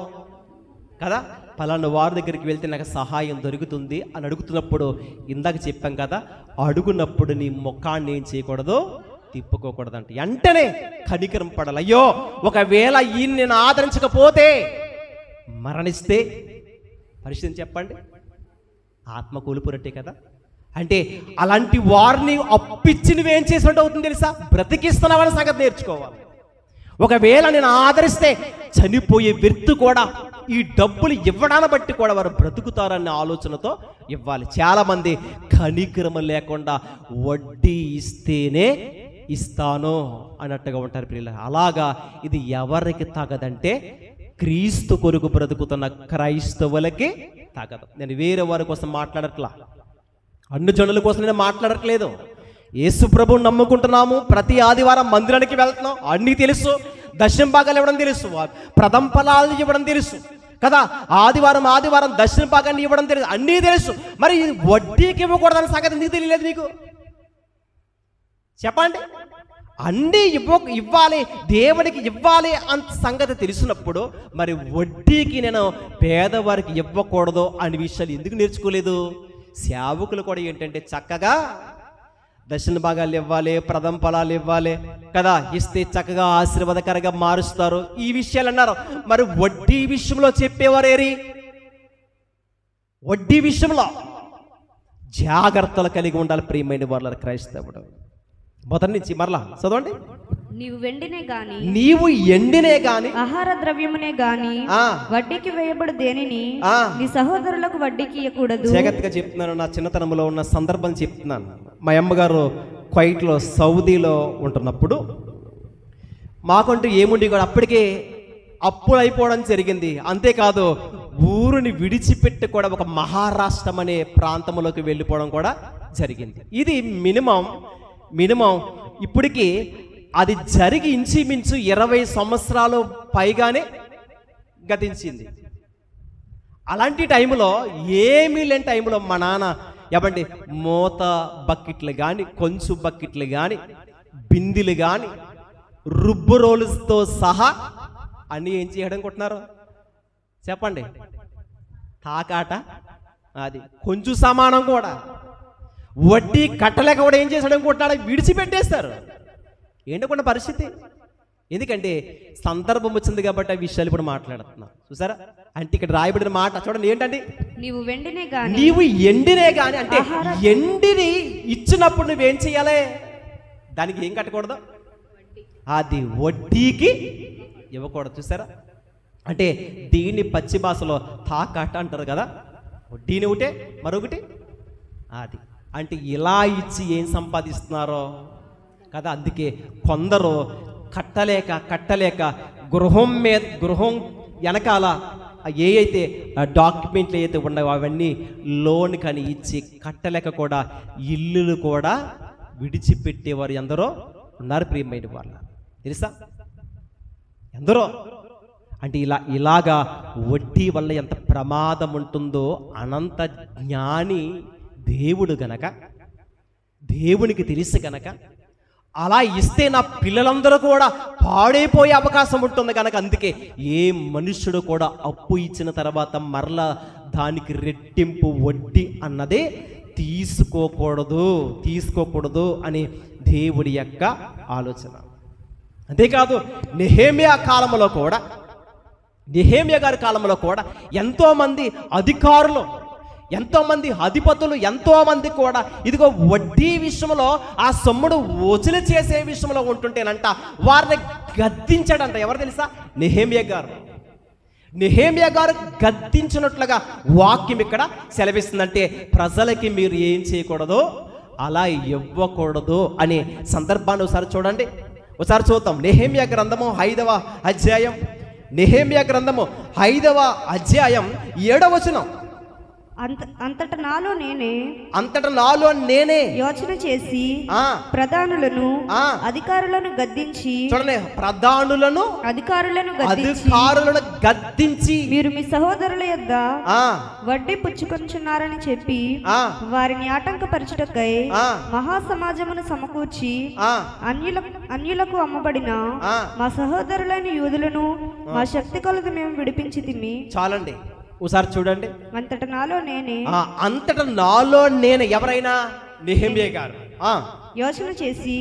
కదా, పలానా వారి దగ్గరికి వెళ్తే నాకు సహాయం దొరుకుతుంది అని అడుగుతున్నప్పుడు, ఇందాక చెప్పాం కదా, అడుగునప్పుడు నీ ముఖాన్ని ఏం చేయకూడదు, తిప్పుకోకూడదంట. వెంటనే కనికరం పడాలి. అయ్యో, ఒకవేళ ఈయన నేను ఆదరించకపోతే మరణిస్తే పరిస్థితి చెప్పండి, ఆత్మ కూలిపోయినట్టే కదా. అంటే అలాంటి వారిని అప్పిచ్చి నువ్వేం చేసినట్టు అవుతుంది తెలుసా? బ్రతికిస్తున్నావని సంగతి నేర్చుకోవాలి. ఒకవేళ నేను ఆదరిస్తే చనిపోయే వ్యక్తి కూడా ఈ డబ్బులు ఇవ్వడాన్ని బట్టి కూడా వారు బ్రతుకుతారన్న ఆలోచనతో ఇవ్వాలి. చాలామంది కనికరమ లేకుండా వడ్డీ ఇస్తేనే ఇస్తాను అన్నట్టుగా ఉంటారు ప్రియుల. అలాగా ఇది ఎవరికి తగదంటే క్రీస్తు కొరకు బ్రతుకుతున్న క్రైస్తవులకి తగదు. నేను వేరే వారి కోసం మాట్లాడట్లా, అన్ని జనుల కోసం నేను మాట్లాడట్లేదు. యేసు ప్రభువు నమ్ముకుంటున్నాము, ప్రతి ఆదివారం మందిరానికి వెళ్తున్నాం, అన్నీ తెలుసు. దశమ భాగాలు ఇవ్వడం తెలుసు, ప్రథమ ఫలాలు ఇవ్వడం తెలుసు కదా, ఆదివారం దశమ భాగాన్ని ఇవ్వడం తెలుసు, అన్నీ తెలుసు. మరి వడ్డీకి ఇవ్వకూడదని సంగతి ఎందుకు తెలియలేదు నీకు? చెప్పండి. అన్నీ ఇవ్వాలి, దేవుడికి ఇవ్వాలి అంత సంగతి తెలిసినప్పుడు మరి వడ్డీకి నేను పేదవారికి ఇవ్వకూడదు అనే విషయాలు ఎందుకు నేర్చుకోలేదు? సేవకులు కూడా ఏంటంటే చక్కగా దశమ భాగాలు ఇవ్వాలి, ప్రథమ ఫలాలు ఇవ్వాలి కదా, ఇస్తే చక్కగా ఆశీర్వాదకరంగా మారుస్తారు ఈ విషయాలు అన్నారు. మరి వడ్డీ విషయంలో చెప్పేవారేరి? వడ్డీ విషయంలో జాగ్రత్తలు కలిగి ఉండాలి ప్రియమైన వాళ్ళ క్రైస్తవుడు. మొదటి నుంచి మరలా చదవండి. నీవు ఎండినే గాని ఆహార ద్రవ్యమునే గాని వడ్డీకి వేయబడు దేనిని నీ సహోదరులకు వడ్డీకి ఇవ్వకూడదు. జాగ్రత్తగా చెప్తున్నాను, నా చిన్నతనంలో ఉన్న సందర్భం చెప్తున్నాను. మా అమ్మగారు క్వైట్లో సౌదీలో ఉంటున్నప్పుడు మాకంటూ ఏముండి కూడా అప్పటికే అప్పులు అయిపోవడం జరిగింది. అంతేకాదు ఊరిని విడిచిపెట్టి కూడా ఒక మహారాష్ట్రం అనే ప్రాంతంలోకి వెళ్ళిపోవడం కూడా జరిగింది. ఇది మినిమం ఇప్పటికీ అది జరిగి ఇంచుమించు 20 సంవత్సరాలు పైగానే గతించింది. అలాంటి టైంలో ఏమీ లేని టైంలో మా నాన్న ఏమండి మూత బకెట్లు కానీ, కొంచు బకెట్లు కానీ, బిందెలు కానీ, రుబ్బు రోలుతో సహా అన్నీ ఏం చేయడం అనుకుంటున్నారు చెప్పండి? తాకాట, అది కొంచెం సమానం కూడా. వడ్డీ కట్టలేక కూడా ఏం చేశాడు అనుకుంటున్నాడు? విడిచిపెట్టేస్తారు. ఏంటనుకున్న పరిస్థితి. ఎందుకంటే సందర్భం వచ్చింది కాబట్టి ఆ విషయాలు ఇప్పుడు మాట్లాడుతున్నాం. చూసారా? అంటే ఇక్కడ రాయబడిన మాట చూడండి, ఏంటంటే నీవు ఎండినే గాని అంటే ఎండిని ఇచ్చినప్పుడు నువ్వేం చెయ్యాలి? దానికి ఏం కట్టకూడదు? అది వడ్డీకి ఇవ్వకూడదు. చూసారా? అంటే దీన్ని పచ్చి భాషలో తాకాట అంటారు కదా. వడ్డీని ఒకటే, మరొకటి అది. అంటే ఇలా ఇచ్చి ఏం సంపాదిస్తున్నారో కదా. అందుకే కొందరు కట్టలేక గృహం వెనకాల ఏ అయితే డాక్యుమెంట్లు ఏదైతే ఉన్నాయో అవన్నీ లోన్ కానీ ఇచ్చి కట్టలేక కూడా ఇల్లులు కూడా విడిచిపెట్టేవారు ఎందరో ఉన్నారు ప్రియమైన వాళ్ళు. తెలుసా? ఎందరో. అంటే ఇలాగా వడ్డీ వల్ల ఎంత ప్రమాదం ఉంటుందో అనంత జ్ఞాని దేవుడు గనక, దేవునికి తెలిసి గనక అలా ఇస్తే నా పిల్లలందరూ కూడా పాడైపోయే అవకాశం ఉంటుంది కనుక అందుకే ఏ మనుష్యుడు కూడా అప్పు ఇచ్చిన తర్వాత మరలా దానికి రెట్టింపు వడ్డీ అన్నదే తీసుకోకూడదు అని దేవుడి యొక్క ఆలోచన. అంతేకాదు నెహెమ్యా గారి కాలంలో కూడా ఎంతోమంది అధికారులు, ఎంతోమంది అధిపతులు, ఎంతోమంది కూడా ఇదిగో వడ్డీ విషయంలో ఆ సొమ్ముడు వసూలు చేసే విషయంలో ఉంటుంటేనంట వారిని గద్దించాడంట. ఎవరు తెలుసా? నెహెమ్యా గారు గద్దించినట్లుగా వాక్యం ఇక్కడ సెలవిస్తుందంటే ప్రజలకి మీరు ఏం చేయకూడదు, అలా ఇవ్వకూడదు అనే సందర్భాన్ని ఒకసారి చూడండి. ఒకసారి చూద్దాం. నెహెమ్యా గ్రంథము 5వ అధ్యాయం, నెహెమ్యా గ్రంథము 5వ అధ్యాయం 7వ వచనం. అంతట నాలో నేనే యోచన చేసి ప్రధానులను అధికారులను గద్దించి, చూడండి, ప్రధానులను అధికారులను గద్దించి మీరు మీ సహోదరుల యొద్ద వడ్డీ పుచ్చుకొంచున్నారని చెప్పి వారిని ఆటంకపరచుటకై మహాసమాజమును సమకూర్చి అన్యులకు అమ్మబడిన మా సహోదరులైన యూదులను మా శక్తి కొలది మేము విడిపించితిమి. చాలండి, ఒకసారి చూడండి. అంతట నాలో నేనే ఎవరైనా? నెహెమ్యా గారు యోచన చేసి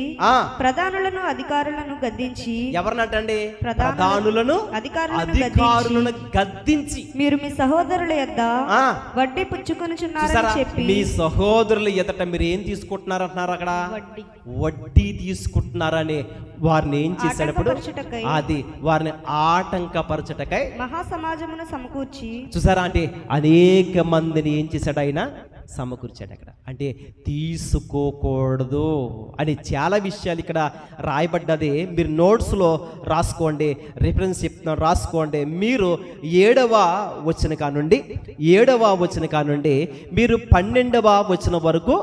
ప్రధానులను అధికారులను గద్దించి, ఎవరినటండి? ప్రధానులను అధికారులను గద్దించి మీరు మీ సహోదరుల యొద్ద వడ్డీ పుచ్చుకొనుచున్నారని చెప్పి. మీ సహోదరుల ఎదుట మీరు ఏం తీసుకుంటున్నారంటున్నారు? అక్కడ వడ్డీ తీసుకుంటున్నారని వారిని ఏం చేశాడప్పుడు? అది వారిని ఆటంకపరచటకై మహాసమాజమును సమకూర్చి. చూసారా? అంటే అనేక మందిని ఏం చేశాడు ఆయన? సమకూర్చాడు. అక్కడ అంటే తీసుకోకూడదు అని చాలా విషయాలు ఇక్కడ రాయబడ్డది. మీరు నోట్స్లో రాసుకోండి, రిఫరెన్స్ చెప్తున్నాను, రాసుకోండి. మీరు 7వ వచనం కానుండి మీరు 12వ వచనం వరకు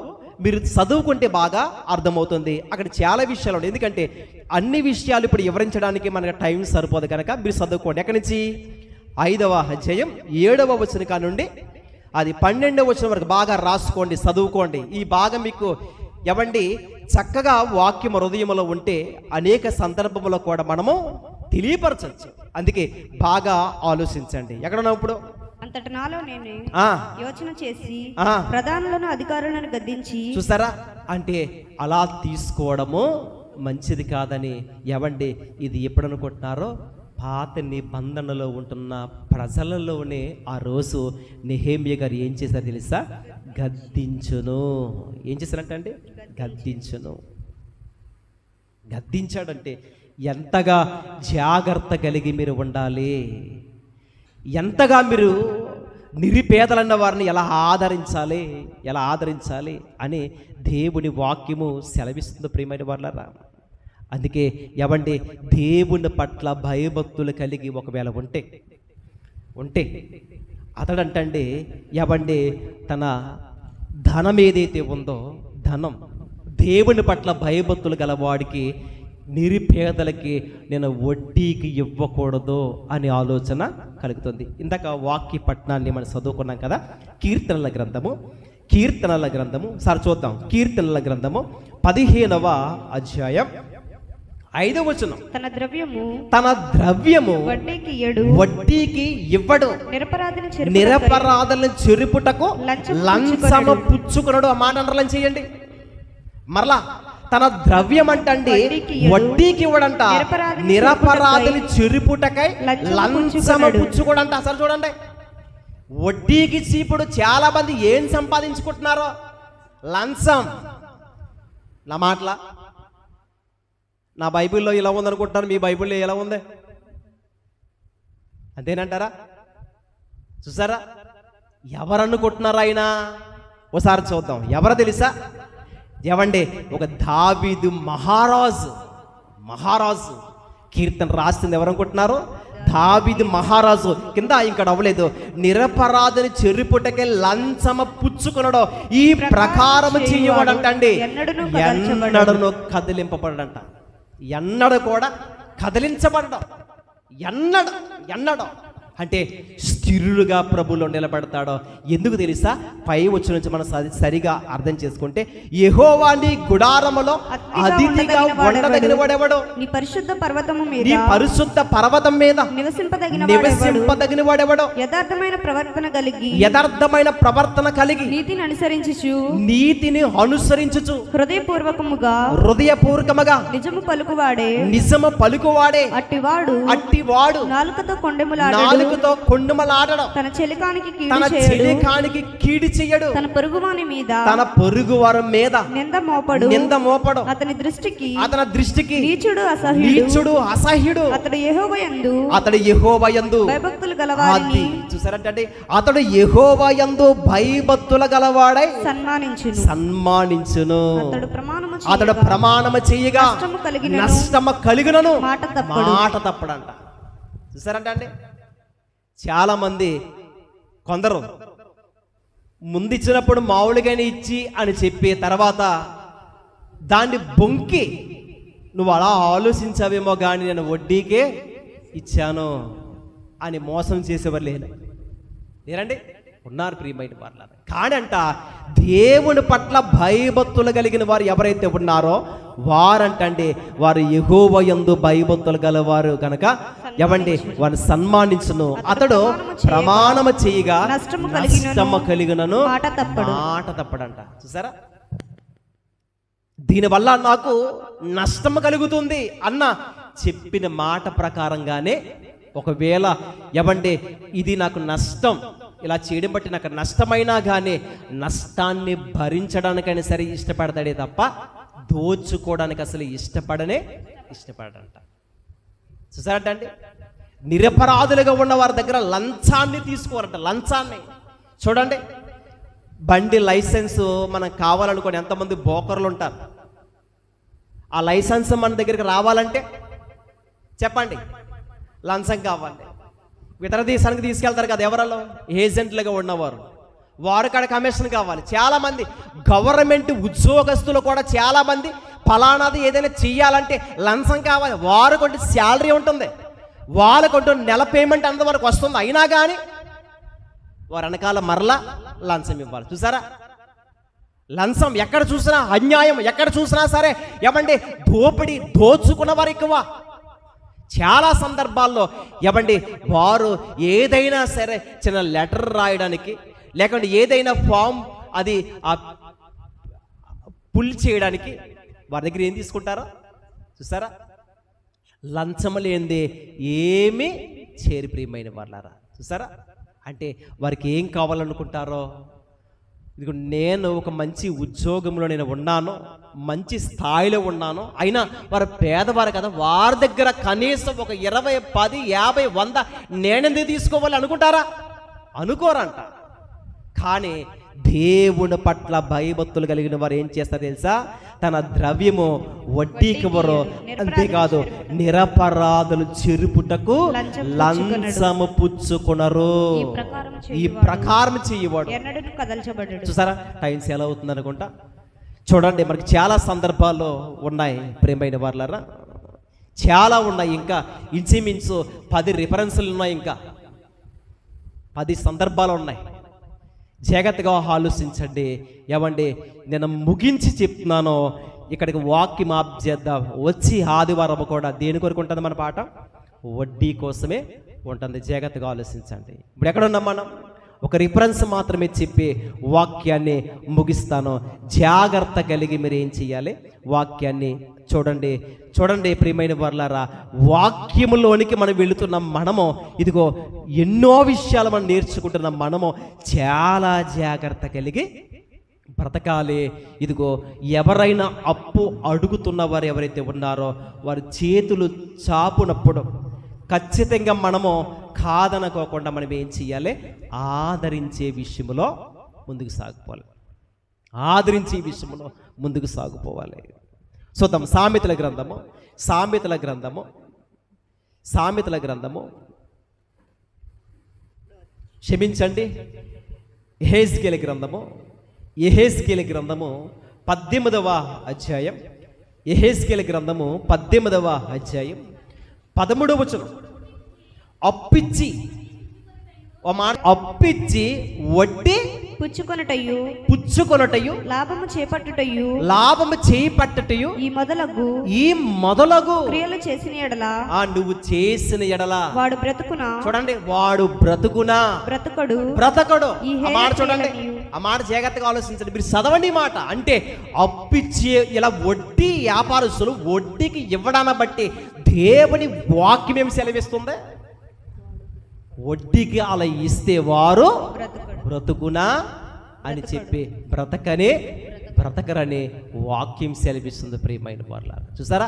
మీరు చదువుకుంటే బాగా అర్థమవుతుంది. అక్కడ చాలా విషయాలు ఉన్నాయి. ఎందుకంటే అన్ని విషయాలు ఇప్పుడు వివరించడానికి మనకు టైం సరిపోదు కనుక మీరు చదువుకోండి. ఎక్కడి నుంచి? 5వ అధ్యాయం 7వ వచనం కానుండి అది 12వ వచనం వరకు బాగా రాసుకోండి, చదువుకోండి. ఈ భాగం మీకు ఎవండి చక్కగా వాక్యం హృదయంలో ఉంటే అనేక సందర్భంలో కూడా మనము తెలియపరచవచ్చు. అందుకే బాగా ఆలోచించండి. ఎక్కడున్నా ఇప్పుడు? అంతట నాలో నేనే యోచన చేసి ప్రధానులను అధికారులను గద్దించి. చూసారా? అంటే అలా తీసుకోవడము మంచిది కాదని ఎవండి ఇది ఎప్పుడు అనుకుంటున్నారో పాత నిబంధనలో ఉంటున్న ప్రజలలోనే ఆ రోజు నెహెమ్యా గారు ఏం చేశారు తెలుసా? గద్దించును. ఏం చేశారంటే గద్దించాడంటే ఎంతగా జాగ్రత్త కలిగి మీరు ఉండాలి, ఎంతగా మీరు నిరుపేదలన్న వారిని ఎలా ఆదరించాలి అని దేవుని వాక్యము సెలవిస్తుంది ప్రియమైన వాళ్ళరా. అందుకే ఎవండి దేవుని పట్ల భయభక్తులు కలిగి ఒకవేళ ఉంటే అతడంటండి ఎవండి తన ధనం ఏదైతే ఉందో ధనం దేవుని పట్ల భయభక్తులు గలవాడికి, నిరుపేదలకి నేను వడ్డీకి ఇవ్వకూడదు అనే ఆలోచన కలుగుతుంది. ఇందాక వాక్య పట్టణాన్ని మనం చదువుకున్నాం కదా. కీర్తనల గ్రంథము సార్ చూద్దాం. కీర్తనల గ్రంథము 15వ అధ్యాయం 5వ వచనం. తన ద్రవ్యము వడ్డీకి ఇవ్వడు, నిరపరాధులను చెరుపుటకు లంచము పుచ్చుకునడు. ఆ మాట అండర్లైన్ చేయండి. మరలా తన ద్రవ్యం అంటండి వడ్డీకి ఇవ్వడంట, నిరపరాధులు చెరుపుటకై లంచము పుచ్చుకోడంట. అసలు చూడండి, వడ్డీకి ఇప్పుడు చాలా మంది ఏం సంపాదించుకుంటున్నారో లంచం. నా మాటలా నా బైబిల్లో ఇలా ఉందనుకుంటున్నారు, మీ బైబిల్లో ఎలా ఉంది? అంతేనంటారా? చూసారా? ఎవరు అనుకుంటున్నారా ఆయన? ఒకసారి చూద్దాం. ఎవరో తెలుసా? ఎవండి ఒక దావీదు మహారాజు కీర్తన రాస్తుంది. ఎవరు అనుకుంటున్నారు? దావీదు మహారాజు. కింద ఇక్కడ అవ్వలేదు. నిరపరాధని చెరుపుటకే లంచమ పుచ్చుకునడం ఈ ప్రకారం చేయవడంటండి ఎన్నడను కదిలింపబడడంట. ఎన్నడు కూడా కదిలించబడడం. ఎన్నడో అంటే స్థిరులుగా ప్రభులో నిలబడతాడో. ఎందుకు తెలుసా? పై వచ్చి నుంచి మనం సరిగా అర్థం చేసుకుంటే, యెహోవా నీ గుడారములో అతిథిగా ఉండదగిన వాడెవడు? నీ పరిశుద్ధ పర్వతము మీద, నీ పరిశుద్ధ పర్వతం మీద నివసింపదగిన వాడెవడు? యథార్థమైన ప్రవర్తన కలిగి నీతిని అనుసరించుచు హృదయపూర్వకముగా నిజము పలుకువాడే అట్టివాడు నాలుకతో కొండెములాడడం, తన చెలికానికి కీడి చెయ్యడు, తన పొరుగువాని మీద, తన పొరుగువారి మీద నింద మోపడు, అతని దృష్టికి నీచుడు అసహ్యుడు, అతడు యెహోవా యందు భయభక్తులు గలవాడని. చూసారంటే అతడు యెహోవా యందు భయభక్తుల గలవాడై సన్మానించును. అతడు ప్రమాణము చేయగా నష్టము కలిగినను మాట తప్పడంట. చూసారంట అండి, చాలా మంది కొందరు ముందిచ్చినప్పుడు మామూలుగానే ఇచ్చి అని చెప్పి తర్వాత దాన్ని బొంకి నువ్వు అలా ఆలోచించావేమో కానీ నేను వడ్డీకే ఇచ్చాను అని మోసం చేసేవారు లేరండి, ఉన్నారు ప్రియమైన వాళ్ళ. కాడంట దేవుని పట్ల భయభక్తులు కలిగిన వారు ఎవరైతే ఉన్నారో వారంటండి వారు యెహోవా యందు భయభక్తులు గలవారు కనుక ఎవండి వారిని సన్మానించును. అతడు ప్రమాణము చేయగా నష్టము కలిగినను మాట తప్పడంట. చూసారా, దీనివల్ల నాకు నష్టము కలుగుతుంది అన్న చెప్పిన మాట ప్రకారంగానే ఒకవేళ ఎవండి ఇది నాకు నష్టం, ఇలా చేయడం బట్టి నాకు నష్టమైనా కానీ నష్టాన్ని భరించడానికైనా సరే ఇష్టపడతాడే తప్ప దోచుకోవడానికి అసలు ఇష్టపడంట. చూసారంట అండి, నిరపరాధులుగా ఉన్న వారి దగ్గర లంచాన్ని తీసుకోవాలంట. లంచాన్ని చూడండి, బండి లైసెన్స్ మనకు కావాలనుకోని ఎంతమంది బోకర్లు ఉంటారు. ఆ లైసెన్స్ మన దగ్గరికి రావాలంటే చెప్పండి లంచం కావాలి. ఇతర దేశానికి తీసుకెళ్తారు కదా ఎవరలో ఏజెంట్లుగా ఉన్నవారు, వారు కాడ కమిషన్ కావాలి. చాలామంది గవర్నమెంట్ ఉద్యోగస్తులు కూడా చాలామంది ఫలానాది ఏదైనా చెయ్యాలంటే లంచం కావాలి. వారు కొంచెం శాలరీ ఉంటుంది, వాళ్ళ కొంచెం నెల పేమెంట్ అంత వరకు వస్తుంది, అయినా కానీ వారు వెనకాల మరలా లంచం ఇవ్వాలి. చూసారా, లంచం ఎక్కడ చూసినా అన్యాయం, ఎక్కడ చూసినా సరే ఏమండి దోపిడీ, దోచుకున్న వారు ఎక్కువ. చాలా సందర్భాల్లో ఏమండి వారు ఏదైనా సరే చిన్న లెటర్ రాయడానికి లేకుంటే ఏదైనా ఫామ్ అది పుల్ చేయడానికి వారి దగ్గర ఏం తీసుకుంటారో చూసారా, లంచం లేనిదే ఏమీ చేరి ప్రియమైన వాళ్ళారా. చూసారా, అంటే వారికి ఏం కావాలనుకుంటారో, ఇదిగో నేను ఒక మంచి ఉద్యోగంలో నేను ఉన్నాను, మంచి స్థాయిలో ఉన్నాను, అయినా వారు పేదవారు కదా, వారి దగ్గర కనీసం ఒక 20, 10, 50, 100 నేనెందుకు తీసుకోవాలి అనుకుంటారా? అనుకోరంట. కానీ దేవుని పట్ల భయభక్తులు కలిగిన వారు ఏం చేస్తారు తెలుసా? తన ద్రవ్యము వడ్డీకి ఇవ్వరు, అంతేకాదు నిరపరాధులు చెరుపుటకు లంచము పుచ్చుకునరు. ఈ ప్రకారం చెయ్యవాడు. చూసారా, టైమ్స్ ఎలా అవుతుంది అనుకుంటా. చూడండి, మనకి చాలా సందర్భాల్లో ఉన్నాయి ప్రియమైన వాళ్ళారా, చాలా ఉన్నాయి. ఇంకా ఇంచుమించు 10 రిఫరెన్సులు ఉన్నాయి, ఇంకా 10 సందర్భాలు ఉన్నాయి. జాగ్రత్తగా ఆలోచించండి. ఏమండి, నేను ముగించి చెప్తున్నాను, ఇక్కడికి వాక్యం ఆప్ చేద్దాం. వచ్చి ఆదివారం కూడా దేని కొరకు ఉంటుంది మన పాఠం? వడ్డీ కోసమే ఉంటుంది. జాగ్రత్తగా ఆలోచించండి. ఇప్పుడు ఎక్కడ ఉన్నాం మనం? ఒక రిఫరెన్స్ మాత్రమే చెప్పి వాక్యాన్ని ముగిస్తాను. జాగ్రత్త కలిగి మీరు ఏం చేయాలి? వాక్యాన్ని చూడండి. చూడండి ప్రియమైన వారలారా, వాక్యములోనికి మనం వెళుతున్న మనము ఇదిగో ఎన్నో విషయాలు మనం నేర్చుకుంటున్న మనము చాలా జాగ్రత్త కలిగి బ్రతకాలి. ఇదిగో ఎవరైనా అప్పు అడుగుతున్న వారు ఎవరైతే ఉన్నారో వారి చేతులు చాపునప్పుడు ఖచ్చితంగా మనము కాదనుకోకుండా మనం ఏం చేయాలి? ఆదరించే విషయంలో ముందుకు సాగిపోవాలి. ఆదరించే విషయంలో ముందుకు సాగిపోవాలి. చూద్దాం, సామెతల గ్రంథము క్షమించండి, యెహెజ్కేలు గ్రంథము 18వ అధ్యాయం. యెహెజ్కేలు గ్రంథము 18వ అధ్యాయం 13వ వచనం. అప్పిచ్చి ఓ మాట అప్పిచ్చి వడ్డీ పుచ్చుకొనుటయు లాభము చేపట్టుటయు ఈ మొదలగు క్రియలు చేసిన ఎడల నువ్వు చేసిన ఎడల వాడు బ్రతుకునా, చూడండి, వాడు బ్రతుకునా బ్రతకడు. ఆ మాట చూడండి, ఆ మాట జాగ్రత్తగా ఆలోచించండి. మీరు చదవండి ఈ మాట. అంటే అప్పిచ్చే ఇలా వడ్డీ వ్యాపారస్తులు వడ్డీకి ఇవ్వడాన్ని బట్టి దేవుని వాక్యం ఏమి సెలవిస్తుంది? వడ్డీకి అలా ఇస్తే వారు బ్రతుకునా అని చెప్పి బ్రతకరని వాక్యం సెలవిస్తుంది. ప్రియమైన వారులారా, చూసారా?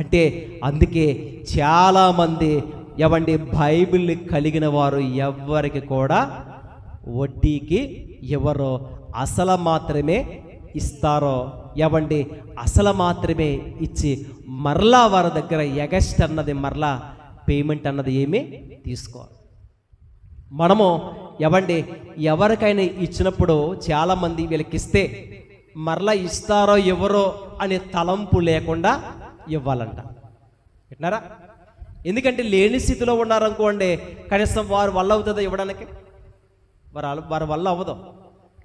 అంటే అందుకే చాలా మంది బైబిల్ కలిగిన వారు ఎవ్వరికి కూడా వడ్డీకి ఎవరో అసలు మాత్రమే ఇస్తారో అసలు మాత్రమే ఇచ్చి మరలా వారి దగ్గర ఎగస్ట్ అన్నది మరలా పేమెంట్ అన్నది ఏమీ తీసుకోవాలి. మనము ఎవరికైనా ఇచ్చినప్పుడు చాలామంది వీళ్ళకి ఇస్తే మరలా ఇస్తారో ఎవరో అనే తలంపు లేకుండా ఇవ్వాలంట. వింటున్నారా? ఎందుకంటే లేని స్థితిలో ఉన్నారనుకోండి, కనీసం వారి వల్ల అవుతుందో ఇవ్వడానికి? వారి వల్ల అవ్వదు.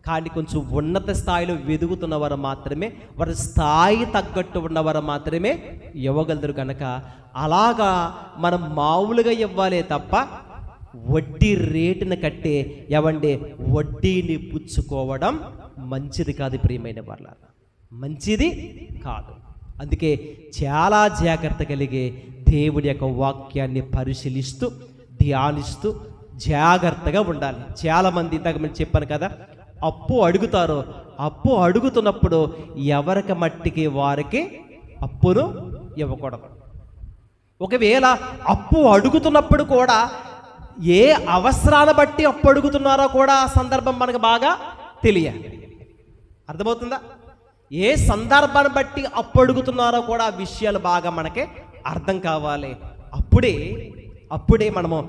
కానీ కొంచెం ఉన్నత స్థాయిలో వెదుగుతున్నవారు మాత్రమే, వారి స్థాయి తగ్గట్టు ఉన్నవారు మాత్రమే ఇవ్వగలరు. కనుక అలాగా మనం మామూలుగా ఇవ్వాలే తప్ప వడ్డీ రేటును కట్టే వడ్డీని పుచ్చుకోవడం మంచిది కాదు. ప్రియమైన వాళ్ళారా, మంచిది కాదు. అందుకే చాలా జాగ్రత్త కలిగి దేవుడి యొక్క వాక్యాన్ని పరిశీలిస్తూ ధ్యానిస్తూ జాగ్రత్తగా ఉండాలి. చాలామంది ఇంతకు నేను చెప్పాను కదా, అప్పు అడుగుతారు. అప్పు అడుగుతున్నప్పుడు ఎవరికి మట్టికి వారికి అప్పును ఇవ్వకూడదు. ఒకవేళ అప్పు అడుగుతున్నప్పుడు కూడా ఏ అవసరాన్ని బట్టి అప్పు అడుగుతున్నారో కూడా సందర్భం మనకు బాగా తెలియాలి. అర్థమవుతుందా? ఏ సందర్భాన్ని బట్టి అప్పు అడుగుతున్నారో కూడా ఆ విషయాలు బాగా మనకి అర్థం కావాలి. అప్పుడే మనము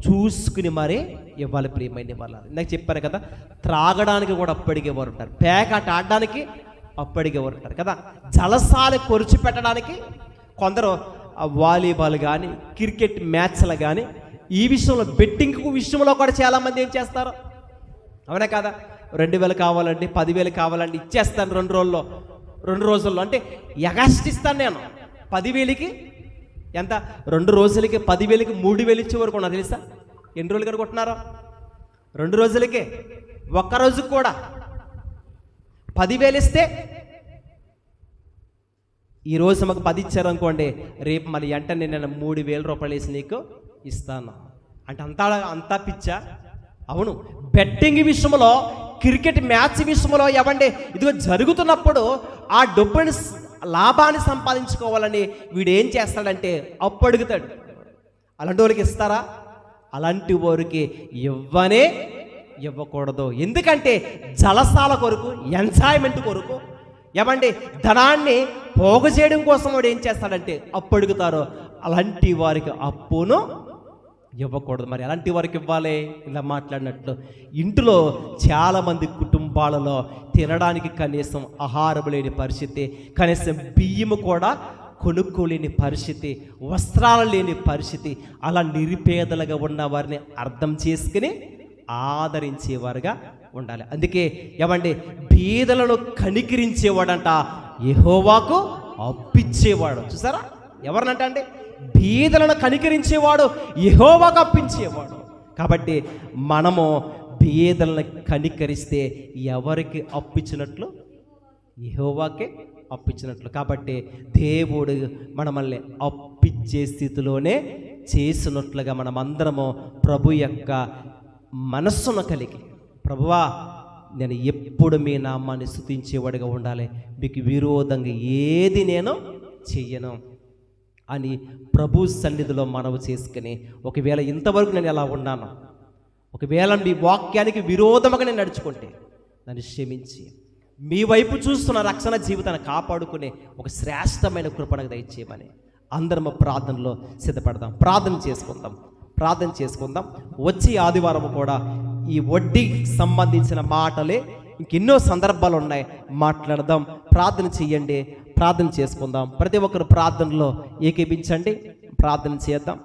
చూసుకుని మరీ ఇవ్వాలి. ప్రియమైన వాళ్ళు, ఇందాక చెప్పాను కదా, త్రాగడానికి కూడా అప్పు అడిగేవారు ఉంటారు, పేకాట ఆడడానికి అప్పు అడిగేవారు ఉంటారు కదా, జలసాలు కొరిచి పెట్టడానికి కొందరు వాలీబాల్ కానీ క్రికెట్ మ్యాచ్లు కానీ ఈ విషయంలో బెట్టింగ్ విషయంలో కూడా చాలామంది ఏం చేస్తారు? అవునా కదా? 2000 కావాలండి, 10,000 కావాలండి, ఇచ్చేస్తాను 2 రోజుల్లో అంటే ఎగస్టిస్తాను నేను. 10,000కి ఎంత? 2 రోజులకి 10,000కి 3,000 ఇచ్చే వరకు ఉన్నా తెలుసా? ఎన్ని రోజులు కనుకుంటున్నారో? 2 రోజులకే. ఒక్క రోజుకి కూడా 10,000 ఇస్తే ఈరోజు మాకు 10 ఇచ్చారనుకోండి, రేపు మరి వెంటనే నేను 3,000 రూపాయలు వేసి నీకు ఇస్తాను అంటే అంతా పిచ్చా? అవును. బెట్టింగ్ విషయంలో, క్రికెట్ మ్యాచ్ విషయంలో ఇదిగో జరుగుతున్నప్పుడు ఆ డబ్బుని లాభాన్ని సంపాదించుకోవాలని వీడు ఏం చేస్తాడంటే అప్పు అడుగుతాడు. అలాంటి వారికి ఇస్తారా? అలాంటి వారికి ఇవ్వకూడదు. ఎందుకంటే జలసాల కొరకు, ఎంజాయ్మెంట్ కొరకు ధనాన్ని పోగు చేయడం కోసం వాడు ఏం చేస్తాడంటే అప్పు అడుగుతారో అలాంటి వారికి అప్పును ఇవ్వకూడదు. మరి అలాంటి వారికి ఇవ్వాలి? ఇలా మాట్లాడినట్లు ఇంట్లో చాలామంది కుటుంబాలలో తినడానికి కనీసం ఆహారం లేని పరిస్థితి, కనీసం బియ్యము కూడా కొనుక్కోలేని పరిస్థితి, వస్త్రాలు లేని పరిస్థితి, అలా నిరుపేదలుగా ఉన్న వారిని అర్థం చేసుకుని ఆదరించేవారుగా ఉండాలి. అందుకే బీదలను కనికరించేవాడంట యెహోవాకు అప్పిచ్చేవాడు. చూసారా? ఎవరినంట అంటే బీదలను కనికరించేవాడు యెహోవాకు అప్పించేవాడు. కాబట్టి మనము బీదలను కనికరిస్తే ఎవరికి అప్పించినట్లు? యెహోవాకే అప్పించినట్లు. కాబట్టి దేవుడు మనల్ని అప్పిచ్చే స్థితిలోనే చేసినట్లుగా మనమందరము ప్రభు యొక్క మనస్సును కలిగి, ప్రభువా నేను ఎప్పుడు మీ నామాన్ని స్తుతించేవాడిగా ఉండాలి, మీకు విరోధంగా ఏది నేను చెయ్యను అని ప్రభు సన్నిధిలో మనవి చేసుకుని, ఒకవేళ ఇంతవరకు నేను ఎలా ఉన్నాను, ఒకవేళ మీ వాక్యానికి విరోధముగా నేను నడుచుకుంటే నన్ను క్షమించి మీ వైపు చూస్తున్న రక్షణ జీవితాన్ని కాపాడుకునే ఒక శ్రేష్టమైన కృపణకు దయచేయమని అందరము ప్రార్థనలో సిద్ధపడదాం. ప్రార్థన చేసుకుందాం. వచ్చే ఆదివారం కూడా ఈ వడ్డీకి సంబంధించిన మాటలే ఇంకెన్నో సందర్భాలు ఉన్నాయి, మాట్లాడదాం. ప్రార్థన చెయ్యండి, ప్రార్థన చేసుకుందాం. ప్రతి ఒక్కరు ప్రార్థనలో ఏకీపించండి, ప్రార్థన చేద్దాం.